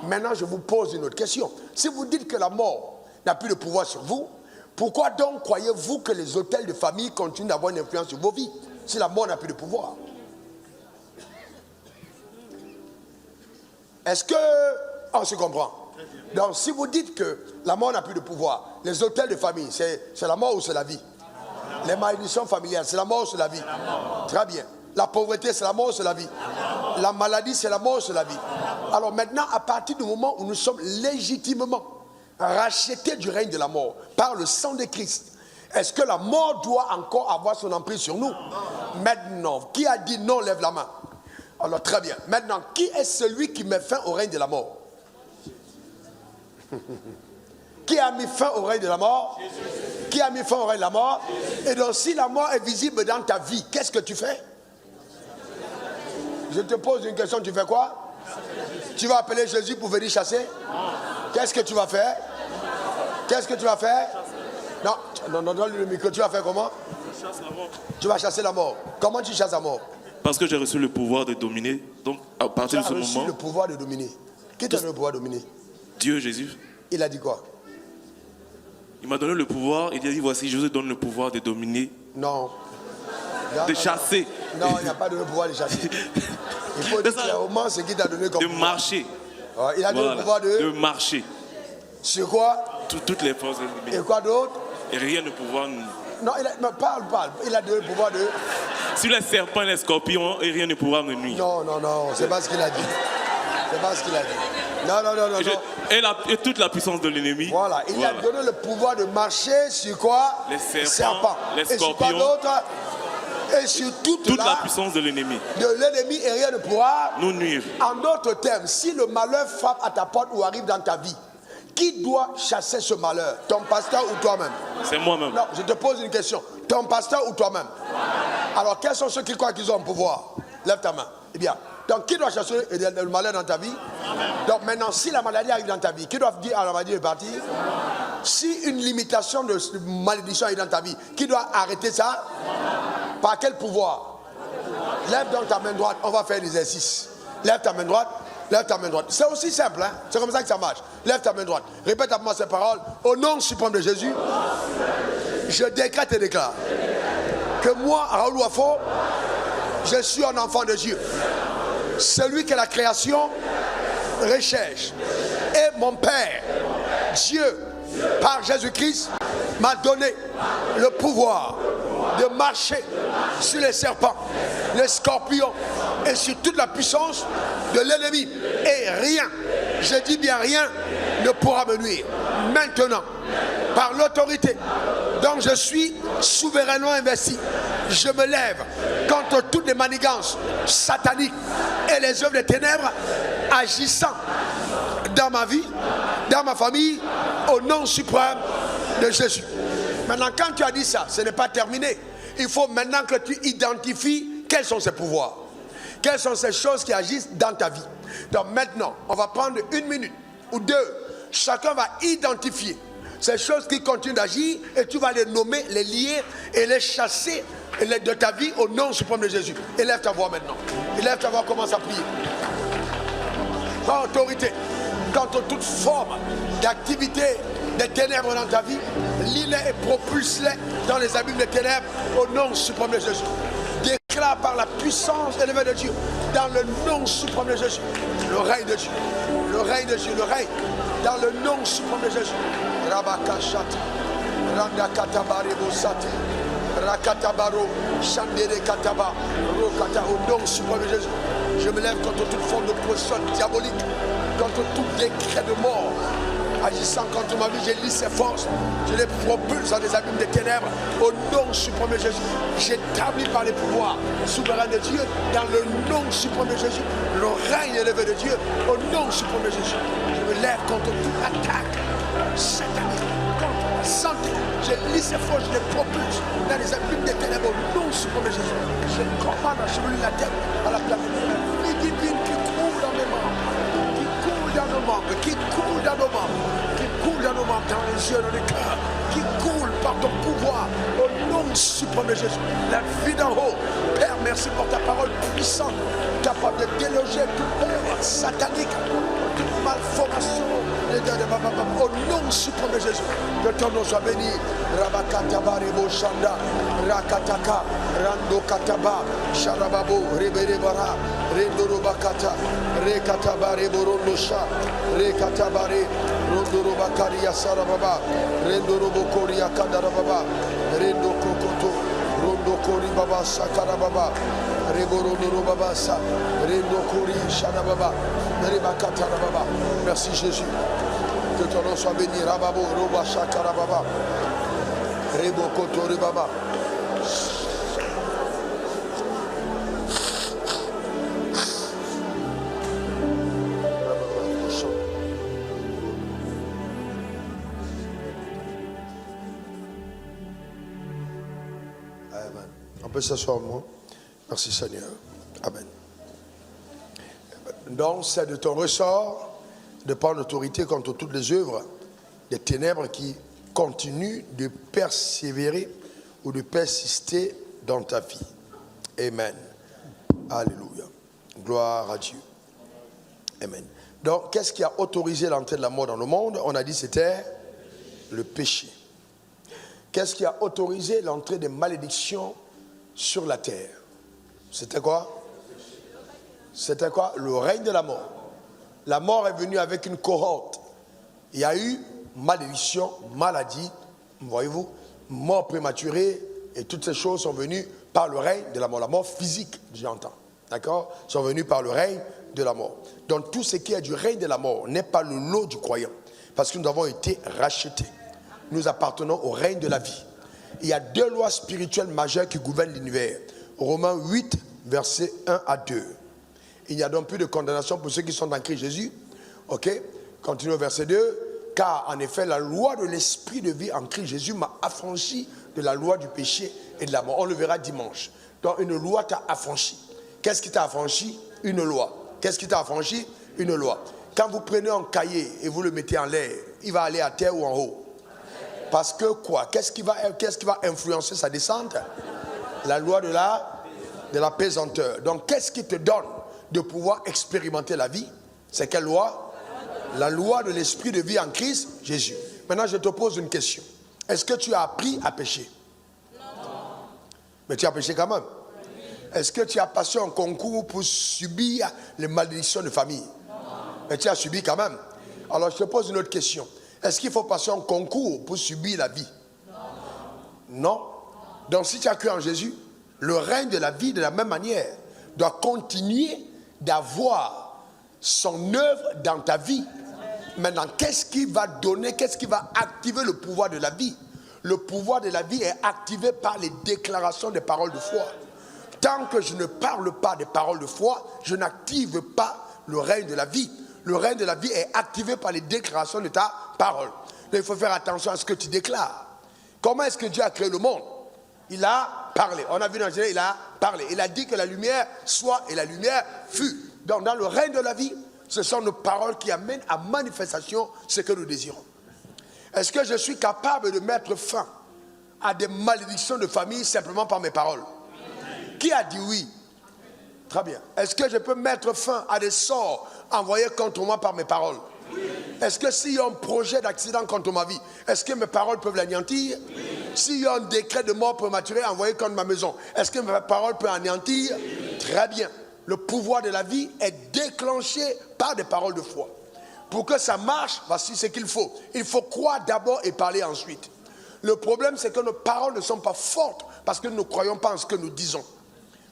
Maintenant, je vous pose une autre question. Si vous dites que la mort n'a plus de pouvoir sur vous, pourquoi donc croyez-vous que les hôtels de famille continuent d'avoir une influence sur vos vies si la mort n'a plus de pouvoir? Est-ce qu'on se comprend? Donc si vous dites que la mort n'a plus de pouvoir, les hôtels de famille, c'est la mort ou c'est la vie? Les malédictions familiales, c'est la mort ou c'est la vie? Très bien. La pauvreté, c'est la mort ou c'est la vie? La maladie, c'est la mort ou c'est la vie? Alors maintenant, à partir du moment où nous sommes légitimement rachetés du règne de la mort par le sang de Christ, est-ce que la mort doit encore avoir son emprise sur nous? Maintenant, qui a dit non, lève la main. Alors très bien. Maintenant, qui est celui qui met fin au règne de la mort? Qui a mis fin au règne de la mort? Jésus. Qui a mis fin au règne de la mort? Jésus. Et donc si la mort est visible dans ta vie, qu'est-ce que tu fais? Je te pose une question, tu fais quoi? Tu vas appeler Jésus pour venir chasser? Qu'est-ce que tu vas faire? Qu'est-ce que tu vas faire? Non, donne le micro, tu vas faire comment? Je chasse la mort. Tu vas chasser la mort. Comment tu chasses la mort? Parce que j'ai reçu le pouvoir de dominer. Donc, à partir de ce moment... Tu as reçu le pouvoir de dominer. Qui t'a donné le pouvoir de dominer? Dieu, Jésus. Il a dit quoi? Il m'a donné le pouvoir. Il a dit, voici, je vous donne le pouvoir de dominer. Non. De chasser. Non, il n'a pas donné le pouvoir de chasser. Il faut dire clairement ce qu'il t'a donné comme pouvoir. De marcher. Il a donné le pouvoir de marcher. Sur quoi? Toutes les forces ennemies. Et quoi d'autre? Et rien ne pouvoir nous... Non, parle. Il a donné le pouvoir de... Sur les serpents et les scorpions, et rien ne pourra me nuire. Non, c'est pas ce qu'il a dit. C'est pas ce qu'il a dit. Non. Et toute la puissance de l'ennemi. Voilà, il a donné le pouvoir de marcher sur quoi? Les serpents, les scorpions. Et sur quoi d'autre? Et sur toute la puissance de l'ennemi. Et rien ne pourra nous nuire. En d'autres termes, si le malheur frappe à ta porte ou arrive dans ta vie, qui doit chasser ce malheur? Ton pasteur ou toi-même? C'est moi-même. Non, je te pose une question. Ton pasteur ou toi-même? Alors, quels sont ceux qui croient qu'ils ont un pouvoir? Lève ta main. Eh bien, donc qui doit chasser le malheur dans ta vie? Donc maintenant, si la maladie arrive dans ta vie, qui doit dire à la maladie de partir? Si une limitation de malédiction arrive dans ta vie, qui doit arrêter ça? Par quel pouvoir? Lève donc ta main droite, on va faire l'exercice. Lève ta main droite. Lève ta main droite. C'est aussi simple, hein? C'est comme ça que ça marche. Lève ta main droite. Répète à moi ces paroles. Au nom suprême de Jésus, je décrète et déclare que moi, Raoul Wafo, je suis un enfant de Dieu. Celui que la création recherche. Et mon Père, Dieu, par Jésus-Christ, m'a donné le pouvoir de marcher sur les serpents, les scorpions et sur toute la puissance de l'ennemi. Et rien, je dis bien rien, ne pourra me nuire. Maintenant, par l'autorité dont je suis souverainement investi, je me lève contre toutes les manigances sataniques et les œuvres des ténèbres agissant dans ma vie, dans ma famille, au nom suprême de Jésus. Maintenant, quand tu as dit ça, ce n'est pas terminé. Il faut maintenant que tu identifies quels sont ces pouvoirs. Quelles sont ces choses qui agissent dans ta vie. Donc maintenant, on va prendre 1 minute ou 2. Chacun va identifier ces choses qui continuent d'agir et tu vas les nommer, les lier et les chasser de ta vie au nom suprême de Jésus. Élève ta voix maintenant. Élève ta voix, commence à prier. Par autorité, contre toute forme d'activité des ténèbres dans ta vie, lis-les et propulse-les dans les abîmes des ténèbres au nom suprême de Jésus. Déclare par la puissance élevée de Dieu, dans le nom suprême de Jésus, le règne de Dieu, le règne de Dieu, le règne, dans le nom suprême de Jésus. Rabakashat, Randakatabare Bosate, Rakatabaro, Chandere Kataba, Rokata, au nom suprême de Jésus. Je me lève contre toute forme d'opposition diabolique, contre tout décret de mort. Agissant contre ma vie, je lis ses forces, je les propulse dans les abîmes des ténèbres, au nom suprême de Jésus. J'établis par les pouvoirs souverains de Dieu, dans le nom suprême de Jésus, le règne élevé de Dieu, au nom suprême de Jésus. Je me lève contre toute attaque satanique, contre la santé. Je lis ses forces, je les propulse dans les abîmes des ténèbres, au nom suprême de Jésus. Je commande à cheveler la tête à la planète. Les divines qui courent dans mes membres, dans nos membres, qui coule dans nos membres, qui coule dans nos membres, dans les yeux, dans les cœurs, qui coule par ton pouvoir, au nom suprême de Jésus. La vie d'en haut, Père, merci pour ta parole puissante, capable de déloger toute œuvre satanique, toute malformation, au nom suprême de Jésus. Que ton nom soit béni. Rabakataba, Rebo Shanda, Rakataka, Rando Kataba, Sharababo, Reberebara, Rendoro Bakata, Rekataba, Reborondo Sha, Rekatabare, Rondoro Bakaria Sarababa, Rendoro Bokoria Kadarababa, Rendo Kokoto, Rondo Kori Baba Sakarababa, Reborondo Babasa, Rendo Kori Shanababa, Rebakatarababa. Merci Jésus. Que ton nom soit béni. Rababo, Roba Shakarababa, Rebo Koto Rebaba. On peut s'asseoir, moi. Merci Seigneur. Amen. Donc, c'est de ton ressort de prendre l'autorité contre toutes les œuvres des ténèbres qui continuent de persévérer ou de persister dans ta vie. Amen. Alléluia. Gloire à Dieu. Amen. Donc, qu'est-ce qui a autorisé l'entrée de la mort dans le monde? On a dit c'était le péché. Qu'est-ce qui a autorisé l'entrée des malédictions sur la terre? C'était quoi? C'était quoi? Le règne de la mort. La mort est venue avec une cohorte. Il y a eu malédiction, maladie, voyez-vous, mort prématurée, et toutes ces choses sont venues par le règne de la mort. La mort physique, j'entends. D'accord? Sont venues par le règne de la mort. Donc tout ce qui est du règne de la mort n'est pas le lot du croyant. Parce que nous avons été rachetés. Nous appartenons au règne de la vie. Il y a 2 lois spirituelles majeures qui gouvernent l'univers. Romains 8, versets 1 à 2. Il n'y a donc plus de condamnation pour ceux qui sont dans Christ Jésus. Ok? Continue au verset 2. Car en effet, la loi de l'esprit de vie en Christ Jésus m'a affranchi de la loi du péché et de la mort. On le verra dimanche. Donc une loi t'a affranchi. Qu'est-ce qui t'a affranchi? Une loi. Qu'est-ce qui t'a affranchi? Une loi. Quand vous prenez un cahier et vous le mettez en l'air, il va aller à terre ou en haut? Parce que quoi? Qu'est-ce qui va influencer sa descente? La loi de la pesanteur. Donc qu'est-ce qui te donne de pouvoir expérimenter la vie? C'est quelle loi? La loi de l'esprit de vie en Christ Jésus. Maintenant je te pose une question. Est-ce que tu as appris à pécher? Non. Mais tu as péché quand même. Est-ce que tu as passé un concours pour subir les malédictions de famille? Non. Mais tu as subi quand même. Alors je te pose une autre question. Est-ce qu'il faut passer un concours pour subir la vie? Non. Donc si tu as cru en Jésus, le règne de la vie de la même manière doit continuer d'avoir son œuvre dans ta vie. Maintenant, qu'est-ce qui va donner, qu'est-ce qui va activer le pouvoir de la vie? Le pouvoir de la vie est activé par les déclarations des paroles de foi. Tant que je ne parle pas des paroles de foi, je n'active pas le règne de la vie. Le règne de la vie est activé par les déclarations de ta parole. Donc, il faut faire attention à ce que tu déclares. Comment est-ce que Dieu a créé le monde? Il a parlé. On a vu dans Genèse, il a parlé. Il a dit que la lumière soit et la lumière fut. Donc dans le règne de la vie, ce sont nos paroles qui amènent à manifestation ce que nous désirons. Est-ce que je suis capable de mettre fin à des malédictions de famille simplement par mes paroles? Qui a dit oui? Très bien. Est-ce que je peux mettre fin à des sorts envoyés contre moi par mes paroles? Est-ce que s'il y a un projet d'accident contre ma vie, est-ce que mes paroles peuvent l'anéantir? S'il y a un décret de mort prématurée envoyé contre ma maison, est-ce que mes paroles peuvent anéantir? Très bien. Le pouvoir de la vie est déclenché par des paroles de foi. Pour que ça marche, voici ce qu'il faut. Il faut croire d'abord et parler ensuite. Le problème, c'est que nos paroles ne sont pas fortes parce que nous ne croyons pas en ce que nous disons.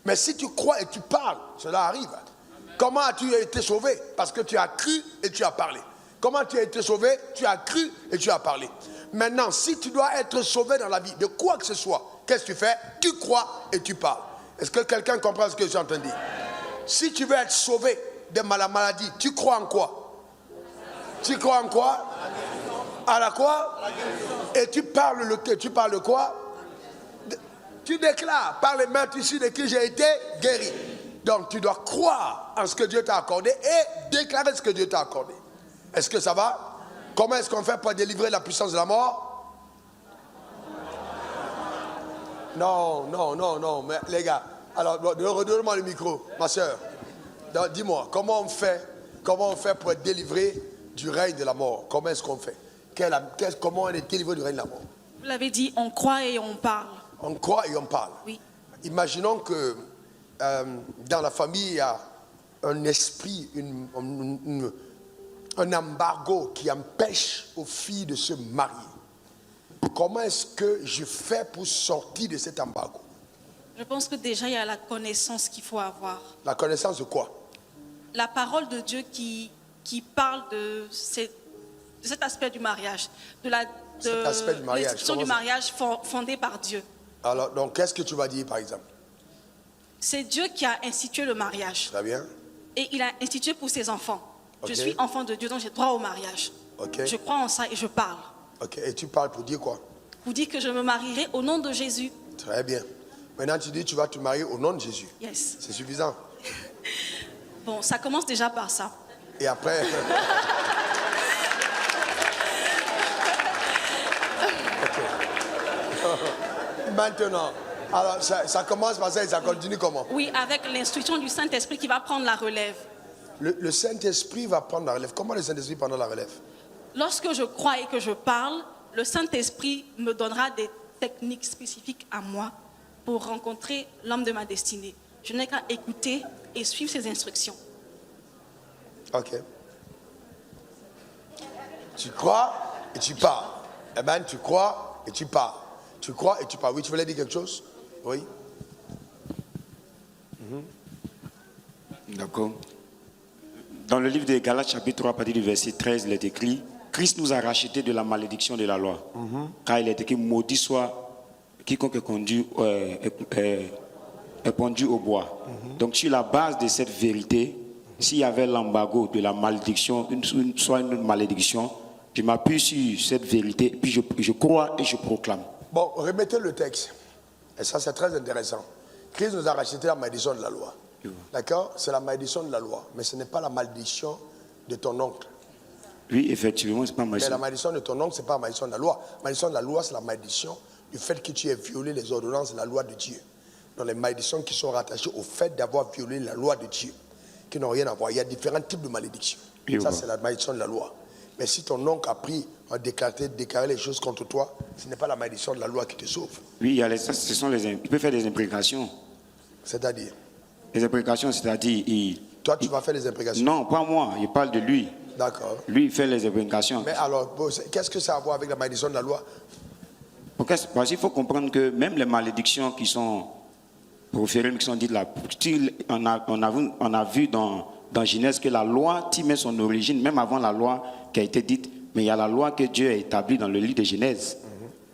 Mais si tu crois et tu parles, cela arrive. Comment as-tu été sauvé? Parce que tu as cru et tu as parlé. Comment tu as été sauvé? Tu as cru et tu as parlé. Maintenant, si tu dois être sauvé dans la vie, de quoi que ce soit, qu'est-ce que tu fais? Tu crois et tu parles. Est-ce que quelqu'un comprend ce que je suis en train de dire? Si tu veux être sauvé de la maladie, tu crois en quoi? Tu crois en quoi? À la quoi? Et tu parles de quoi? Tu déclares par les mains ici de qui j'ai été guéri. Donc tu dois croire en ce que Dieu t'a accordé et déclarer ce que Dieu t'a accordé. Est-ce que ça va? Comment est-ce qu'on fait pour délivrer la puissance de la mort? Non, mais les gars, alors redonne-moi le micro, ma soeur. Dis-moi, comment on fait pour être délivré du règne de la mort? Comment est-ce qu'on fait? Comment on est délivré du règne de la mort? Vous l'avez dit, on croit et on parle. On croit et on parle. Oui. Imaginons que dans la famille, il y a un esprit, un embargo qui empêche aux filles de se marier. Comment est-ce que je fais pour sortir de cet embargo? Je pense que déjà, il y a la connaissance qu'il faut avoir. La connaissance de quoi? La parole de Dieu qui parle de cet aspect du mariage, de l'institution du mariage fondée par Dieu. Alors, donc, qu'est-ce que tu vas dire, par exemple? C'est Dieu qui a institué le mariage. Très bien. Et il a institué pour ses enfants. Okay. Je suis enfant de Dieu, donc j'ai droit au mariage. Okay. Je crois en ça et je parle. Ok, et tu parles pour dire quoi? Pour dire que je me marierai au nom de Jésus. Très bien. Maintenant, tu dis que tu vas te marier au nom de Jésus. Yes. C'est suffisant. Bon, ça commence déjà par ça. Et après... Maintenant, alors ça commence par ça et ça continue comment? Oui, avec l'instruction du Saint-Esprit qui va prendre la relève. Le Saint-Esprit va prendre la relève. Comment le Saint-Esprit prend la relève? Lorsque je crois et que je parle, le Saint-Esprit me donnera des techniques spécifiques à moi pour rencontrer l'homme de ma destinée. Je n'ai qu'à écouter et suivre ses instructions. Ok. Tu crois et tu parles. Eh bien, tu crois et tu parles. Tu crois et tu parles. Oui, tu voulais dire quelque chose? Oui. D'accord. Dans le livre de Galates, chapitre 3, à partir du verset 13, il est écrit: Christ nous a rachetés de la malédiction de la loi. Car il est écrit: maudit soit quiconque est pendu au bois. Donc, sur la base de cette vérité, s'il y avait l'embargo de la malédiction, soit une malédiction, je m'appuie sur cette vérité, puis je crois et je proclame. Bon, remettez le texte. Et ça, c'est très intéressant. Christ nous a racheté la malédiction de la loi. D'accord? C'est la malédiction de la loi. Mais ce n'est pas la malédiction de ton oncle. Oui, effectivement, ce n'est pas malédiction. Mais la malédiction de ton oncle, ce n'est pas la malédiction de la loi. La malédiction de la loi, c'est la malédiction du fait que tu aies violé les ordonnances de la loi de Dieu. Donc les malédictions qui sont rattachées au fait d'avoir violé la loi de Dieu, qui n'ont rien à voir. Il y a différents types de malédictions. Ça, c'est la malédiction de la loi. Mais si ton oncle a pris, a déclaré les choses contre toi, ce n'est pas la malédiction de la loi qui te sauve. Oui, il peut faire des imprécations. C'est-à-dire? Les imprécations, c'est-à-dire, Toi, tu vas faire les imprécations. Non, pas moi, il parle de lui. D'accord. Lui, il fait les imprécations. Mais alors, qu'est-ce que ça a à voir avec la malédiction de la loi? Parce qu'il faut comprendre que même les malédictions qui sont proférées, qui sont dites là, on a vu dans Genèse que la loi tient son origine, même avant la loi qui a été dite, mais il y a la loi que Dieu a établie dans le livre de Genèse.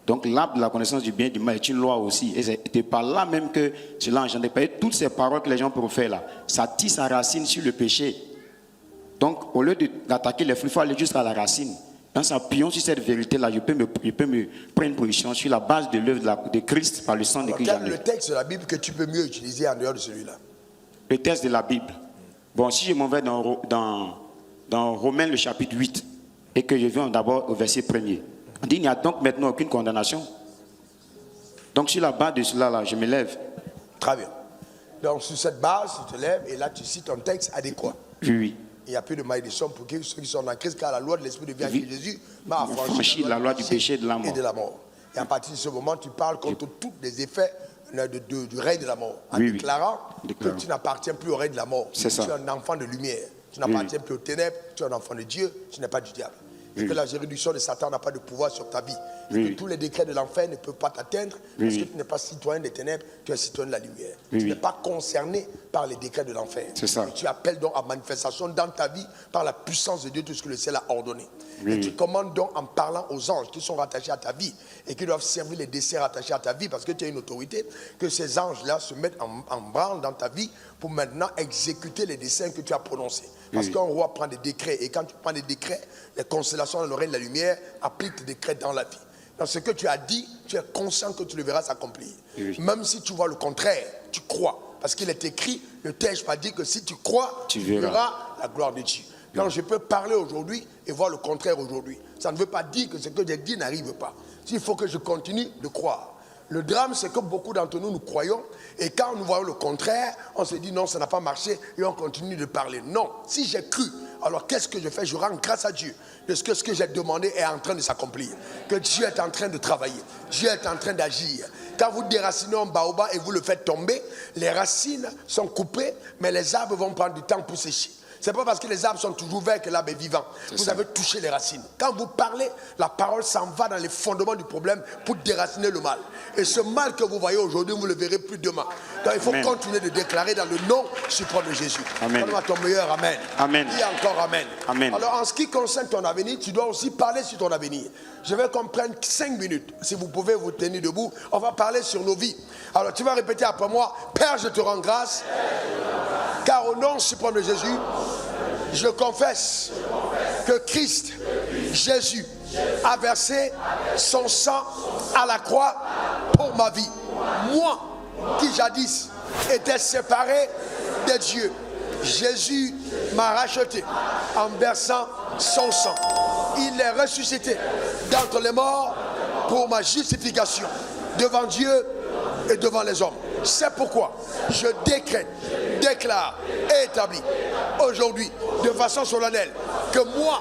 Donc l'arbre de la connaissance du bien et du mal est une loi aussi. Et c'est par là même que cela engendre. Toutes ces paroles que les gens profèrent là, ça tire sa racine sur le péché. Donc au lieu d'attaquer les fruits, il faut aller jusqu'à la racine. En s'appuyant sur cette vérité-là, je peux me prendre une position sur la base de l'œuvre de Christ par le sang de Christ. Quel est le texte de la Bible que tu peux mieux utiliser en dehors de celui-là? Le texte de la Bible. Bon, si je m'en vais dans Romains le chapitre 8 et que je viens d'abord au verset 1er, on dit il n'y a donc maintenant aucune condamnation. Donc sur la base de cela, là, je me lève. Très bien. Donc sur cette base, tu te lèves et là tu cites un texte adéquat. Oui. Il n'y a plus de malédiction pour ceux qui sont en Christ, car la loi de l'Esprit de vie en Jésus m'a affranchi la loi du péché et de la mort. Et de la mort. Et à partir de ce moment, tu parles contre tous les effets du règne de la mort, en déclarant que tu n'appartiens plus au règne de la mort. Tu es un enfant de lumière. Tu n'appartiens plus aux ténèbres, tu es un enfant de Dieu, tu n'es pas du diable. Et que la juridiction de Satan n'a pas de pouvoir sur ta vie. Et que tous les décrets de l'enfer ne peuvent pas t'atteindre parce que tu n'es pas citoyen des ténèbres, tu es citoyen de la lumière. Tu n'es pas concerné par les décrets de l'enfer. Tu appelles donc à manifestation dans ta vie par la puissance de Dieu tout ce que le ciel a ordonné. Et tu commandes donc en parlant aux anges qui sont rattachés à ta vie et qui doivent servir les desseins rattachés à ta vie parce que tu as une autorité, que ces anges-là se mettent en branle dans ta vie pour maintenant exécuter les desseins que tu as prononcés. Parce qu'un roi prend des décrets et quand tu prends des décrets, les constellations dans l'oreille de la lumière appliquent tes décrets dans la vie. Dans ce que tu as dit, tu es conscient que tu le verras s'accomplir. Même si tu vois le contraire, tu crois. Parce qu'il est écrit, le texte m'a dit que si tu crois, tu verras la gloire de Dieu. Donc je peux parler aujourd'hui et voir le contraire aujourd'hui. Ça ne veut pas dire que ce que j'ai dit n'arrive pas. Il faut que je continue de croire. Le drame, c'est que beaucoup d'entre nous, nous croyons, et quand nous voyons le contraire, on se dit non, ça n'a pas marché, et on continue de parler. Non, si j'ai cru, alors qu'est-ce que je fais? Je rends grâce à Dieu de ce que j'ai demandé est en train de s'accomplir. Que Dieu est en train de travailler, Dieu est en train d'agir. Quand vous déracinez un baobab et vous le faites tomber, les racines sont coupées, mais les arbres vont prendre du temps pour sécher. C'est pas parce que les arbres sont toujours verts que l'arbre est vivant. Vous avez touché les racines. Quand vous parlez, la parole s'en va dans les fondements du problème pour déraciner le mal. Et ce mal que vous voyez aujourd'hui, vous ne le verrez plus demain. Donc il faut continuer de déclarer dans le nom suprême de Jésus. Donne-moi ton meilleur amen. Amen. Dis encore amen. Amen. Alors en ce qui concerne ton avenir, tu dois aussi parler sur ton avenir. Je vais qu'on prenne 5 minutes. Si vous pouvez vous tenir debout, on va parler sur nos vies. Alors tu vas répéter après moi. Père, je te rends grâce. Car au nom suprême de Jésus, je confesse que Christ, Jésus, a versé son sang à la croix pour ma vie. Moi, qui jadis étais séparé de Dieu, Jésus m'a racheté en versant son sang. Il est ressuscité d'entre les morts pour ma justification devant Dieu et devant les hommes. C'est pourquoi je décrète, déclare et établis aujourd'hui de façon solennelle que moi,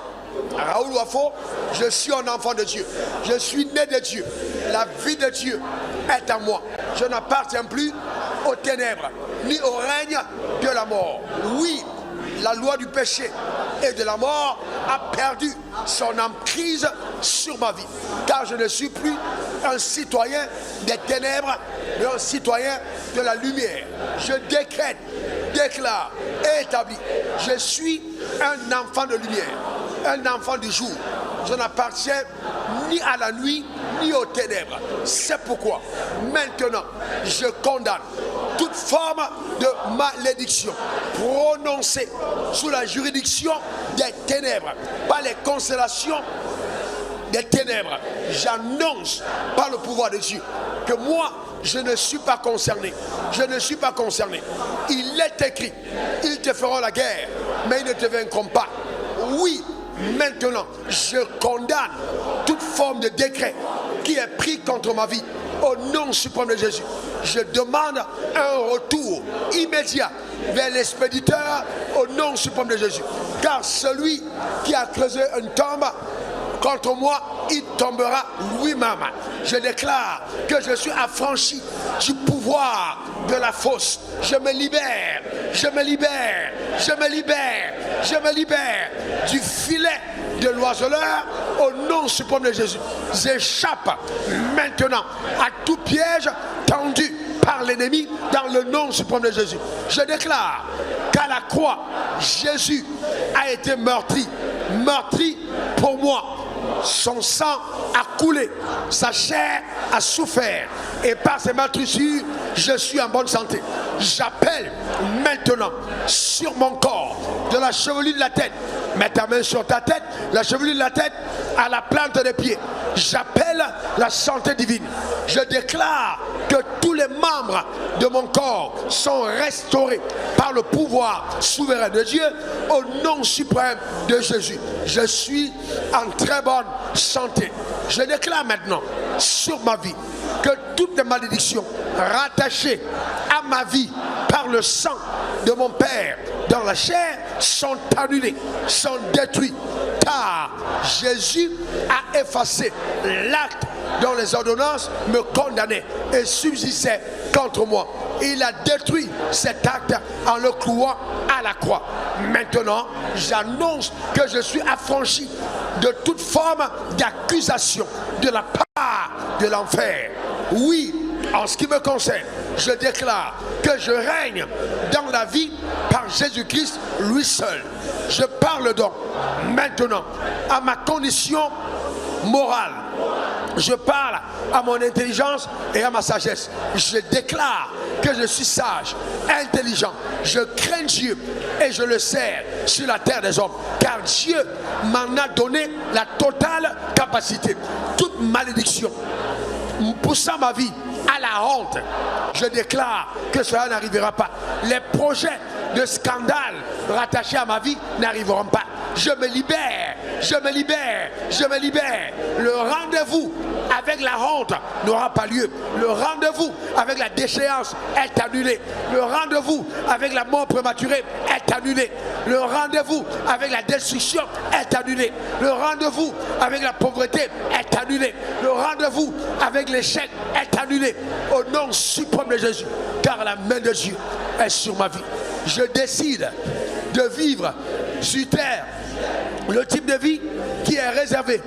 Raoul Wafo, je suis un enfant de Dieu. Je suis né de Dieu. La vie de Dieu est en moi. Je n'appartiens plus aux ténèbres ni au règne de la mort. Oui, la loi du péché et de la mort a perdu son emprise sur ma vie. Car je ne suis plus un citoyen des ténèbres, mais un citoyen de la lumière. Je décrète, déclare et établis. Je suis un enfant de lumière, un enfant du jour. Je n'appartiens ni à la nuit, ni aux ténèbres. C'est pourquoi, maintenant, je condamne toute forme de malédiction prononcée sous la juridiction des ténèbres, par les constellations des ténèbres. J'annonce par le pouvoir de Dieu que moi, je ne suis pas concerné. Je ne suis pas concerné. Il est écrit, ils te feront la guerre, mais ils ne te vaincront pas. Oui, maintenant, je condamne toute forme de décret qui est pris contre ma vie. Au nom suprême de Jésus, je demande un retour immédiat vers l'expéditeur au nom suprême de Jésus. Car celui qui a creusé une tombe contre moi, il tombera lui-même. Je déclare que je suis affranchi du pouvoir pouvoir de la fausse. Je me libère, je me libère, je me libère, je me libère du filet de l'oiseleur au nom suprême de Jésus. J'échappe maintenant à tout piège tendu par l'ennemi dans le nom suprême de Jésus. Je déclare qu'à la croix, Jésus a été meurtri pour moi. Son sang a coulé, sa chair a souffert, et par ses meurtrissures, je suis en bonne santé. J'appelle maintenant sur mon corps, de la chevelure de la tête, mets ta main sur ta tête, la chevelure de la tête à la plante des pieds. J'appelle la santé divine. Je déclare que tous les membres de mon corps sont restaurés par le pouvoir souverain de Dieu au nom suprême de Jésus. Je suis en très bonne santé. Je déclare maintenant sur ma vie que toutes les malédictions rattachées à ma vie par le sang de mon Père dans la chair sont annulées, sont détruites, car Jésus a effacé l'acte dont les ordonnances me condamnaient et subsistaient contre moi. Il a détruit cet acte en le clouant à la croix. Maintenant, j'annonce que je suis affranchi de toute forme d'accusation de la part de l'enfer. Oui, en ce qui me concerne, je déclare que je règne dans la vie par Jésus-Christ, lui seul. Je parle donc maintenant à ma condition morale. Je parle à mon intelligence et à ma sagesse. Je déclare que je suis sage, intelligent. Je crains Dieu et je le sers sur la terre des hommes. Car Dieu m'en a donné la totale capacité. Toute malédiction poussant ma vie à la honte, je déclare que cela n'arrivera pas. Les projets de scandale rattachés à ma vie n'arriveront pas. Je me libère, je me libère, je me libère. Le rendez-vous avec la honte n'aura pas lieu. Le rendez-vous avec la déchéance est annulé. Le rendez-vous avec la mort prématurée est annulé. Le rendez-vous avec la destruction est annulé. Le rendez-vous avec la pauvreté est annulé. Le rendez-vous avec l'échec est annulé. Au nom suprême de Jésus, car la main de Dieu est sur ma vie. Je décide de vivre sur terre le type de vie qui est réservé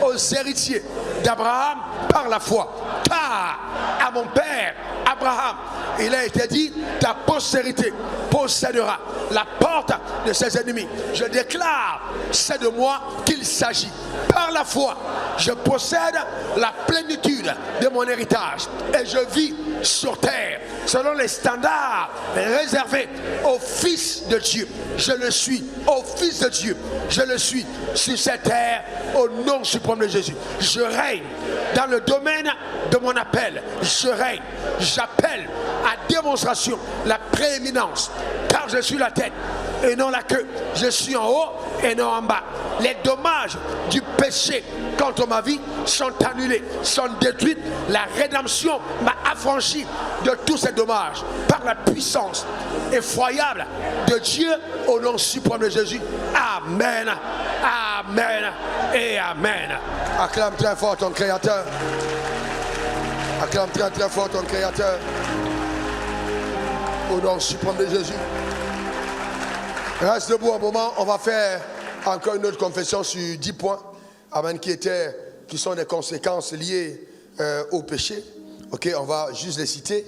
aux héritiers d'Abraham par la foi. Car à mon père Abraham, il a été dit, ta postérité possédera la porte de ses ennemis. Je déclare, c'est de moi qu'il s'agit. Par la foi, je possède la plénitude de mon héritage et je vis sur terre selon les standards réservés au Fils de Dieu. Je le suis au Fils de Dieu. Je le suis sur cette terre au nom suprême de Jésus. Je règne dans le domaine de mon appel. Je règne. J'appelle à démonstration la prééminence, car je suis la tête et non la queue. Je suis en haut et non en bas. Les dommages du péché contre ma vie sont annulés, sont détruits. La rédemption m'a affranchi de tous ces dommages par la puissance effroyable de Dieu au nom suprême de Jésus. Amen, amen et amen. Acclame très fort ton Créateur. Acclame très très fort ton Créateur. Au nom suprême de Jésus. Reste debout un moment, on va faire encore une autre confession sur 10 points, amen, qui sont des conséquences liées au péché. Ok, on va juste les citer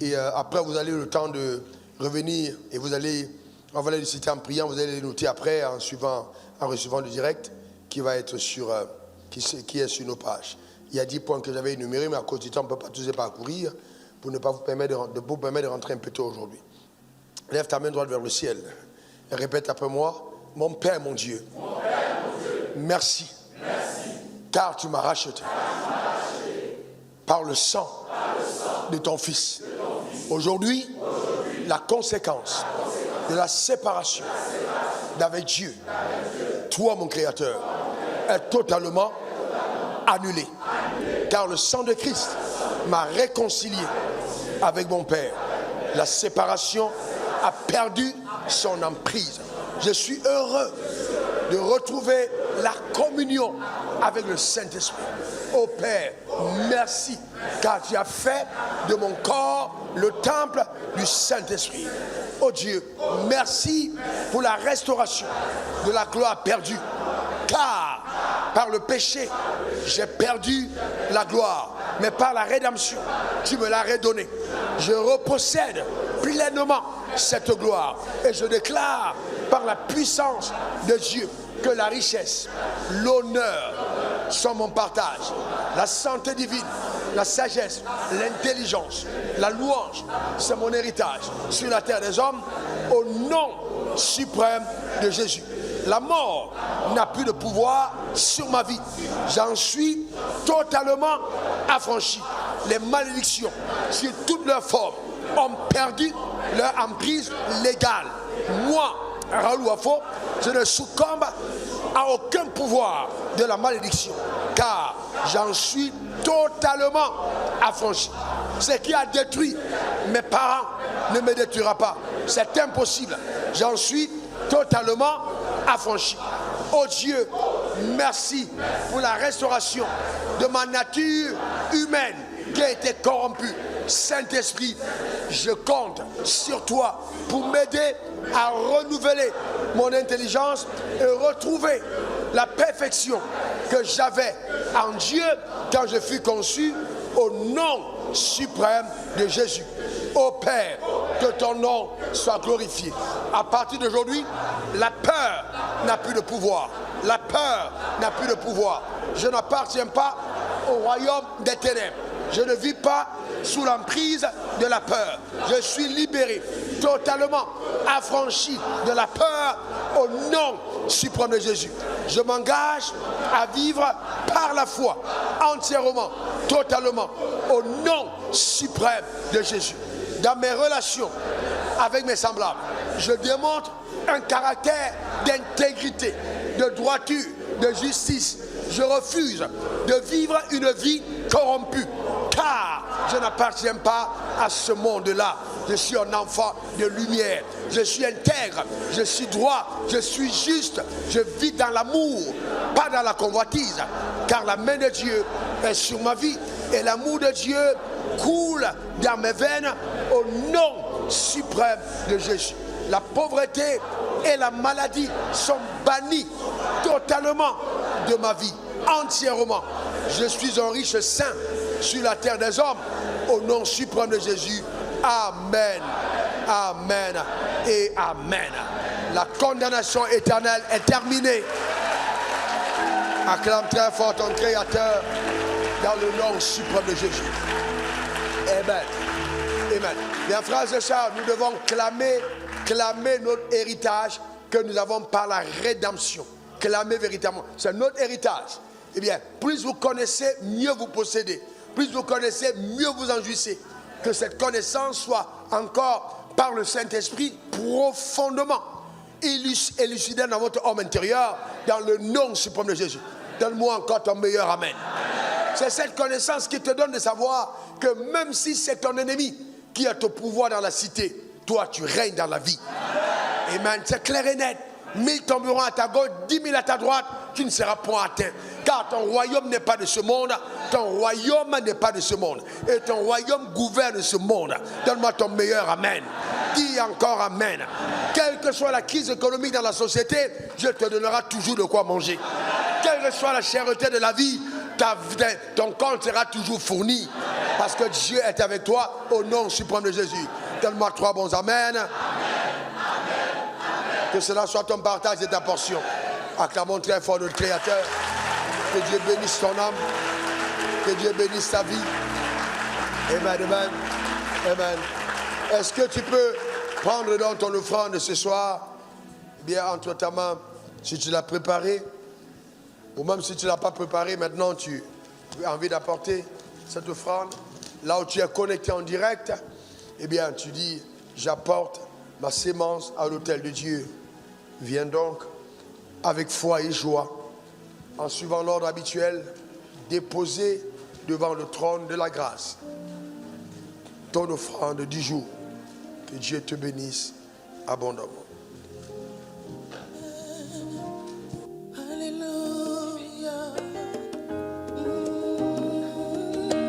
et après vous avez le temps de revenir et on va les citer en priant, vous allez les noter après en recevant le direct qui va être qui est sur nos pages. Il y a 10 points que j'avais énumérés, mais à cause du temps, on ne peut pas tous les parcourir pour ne pas vous permettre de rentrer un peu tôt aujourd'hui. Lève ta main droite vers le ciel. Et répète après moi, mon Père, mon Dieu, merci, car tu m'as racheté par le sang de ton Fils. Aujourd'hui, la conséquence de la séparation d'avec Dieu, toi mon Créateur, est totalement annulée. Car le sang de Christ m'a réconcilié avec mon Père. La séparation a perdu son emprise. Je suis heureux de retrouver la communion avec le Saint-Esprit. Ô Père, merci, car tu as fait de mon corps le temple du Saint-Esprit. Oh Dieu, merci pour la restauration de la gloire perdue. Car par le péché, j'ai perdu la gloire. Mais par la rédemption, tu me l'as redonnée. Je repossède pleinement cette gloire. Et je déclare par la puissance de Dieu que la richesse, l'honneur sont mon partage. La santé divine, la sagesse, l'intelligence, la louange, c'est mon héritage sur la terre des hommes au nom suprême de Jésus. La mort n'a plus de pouvoir sur ma vie. J'en suis totalement affranchi. Les malédictions, sur toutes leurs formes, ont perdu leur emprise légale. Moi, Raoul Wafo, je ne succombe à aucun pouvoir de la malédiction, car j'en suis totalement affranchi. Ce qui a détruit mes parents ne me détruira pas. C'est impossible. J'en suis totalement affranchi. Oh Dieu, merci pour la restauration de ma nature humaine qui a été corrompue. Saint-Esprit, je compte sur toi pour m'aider à renouveler mon intelligence et retrouver la perfection que j'avais en Dieu quand je fus conçu au nom suprême de Jésus. Ô Père, que ton nom soit glorifié. À partir d'aujourd'hui, la peur n'a plus de pouvoir. La peur n'a plus de pouvoir. Je n'appartiens pas au royaume des ténèbres. Je ne vis pas sous l'emprise de la peur. Je suis libéré, totalement affranchi de la peur au nom suprême de Jésus. Je m'engage à vivre par la foi, entièrement, totalement, au nom suprême de Jésus. Dans mes relations avec mes semblables, je démontre un caractère d'intégrité, de droiture, de justice. Je refuse de vivre une vie corrompue, car je n'appartiens pas à ce monde-là. Je suis un enfant de lumière. Je suis intègre, je suis droit, je suis juste. Je vis dans l'amour, pas dans la convoitise, car la main de Dieu est sur ma vie et l'amour de Dieu coule dans mes veines au nom suprême de Jésus. La pauvreté et la maladie sont bannies totalement de ma vie, entièrement. Je suis un riche saint sur la terre des hommes au nom suprême de Jésus. Amen, amen et amen. La condamnation éternelle est terminée. Acclame très fort ton Créateur dans le nom suprême de Jésus. Amen. Amen. Bien, frères et sœurs, nous devons clamer notre héritage que nous avons par la rédemption. Clamer véritablement. C'est notre héritage. Eh bien, plus vous connaissez, mieux vous possédez. Plus vous connaissez, mieux vous en jouissez. Que cette connaissance soit encore par le Saint-Esprit profondément élucidée dans votre homme intérieur, dans le nom suprême de Jésus. Donne-moi encore ton meilleur amen. C'est cette connaissance qui te donne de savoir que même si c'est ton ennemi qui a ton pouvoir dans la cité, toi tu règnes dans la vie. Amen. C'est clair et net. 1000 tomberont à ta gauche, 10 000 à ta droite, tu ne seras point atteint. Car ton royaume n'est pas de ce monde. Ton royaume n'est pas de ce monde. Et ton royaume gouverne ce monde. Donne-moi ton meilleur amen. Dis encore amen. Quelle que soit la crise économique dans la société, Dieu te donnera toujours de quoi manger. Quelle que soit la cherté de la vie, ton compte sera toujours fourni. Parce que Dieu est avec toi au nom suprême de Jésus. Donne-moi 3 bons amen. Que cela soit ton partage et ta portion. Acclamons très fort notre Créateur. Que Dieu bénisse ton âme. Que Dieu bénisse ta vie. Amen, amen, amen. Est-ce que tu peux prendre dans ton offrande ce soir, eh bien, entre ta main, si tu l'as préparée, ou même si tu ne l'as pas préparée, maintenant tu as envie d'apporter cette offrande, là où tu es connecté en direct, eh bien, tu dis, j'apporte ma sémence à l'autel de Dieu. Viens donc avec foi et joie, en suivant l'ordre habituel, déposer devant le trône de la grâce ton offrande du jour. Que Dieu te bénisse abondamment.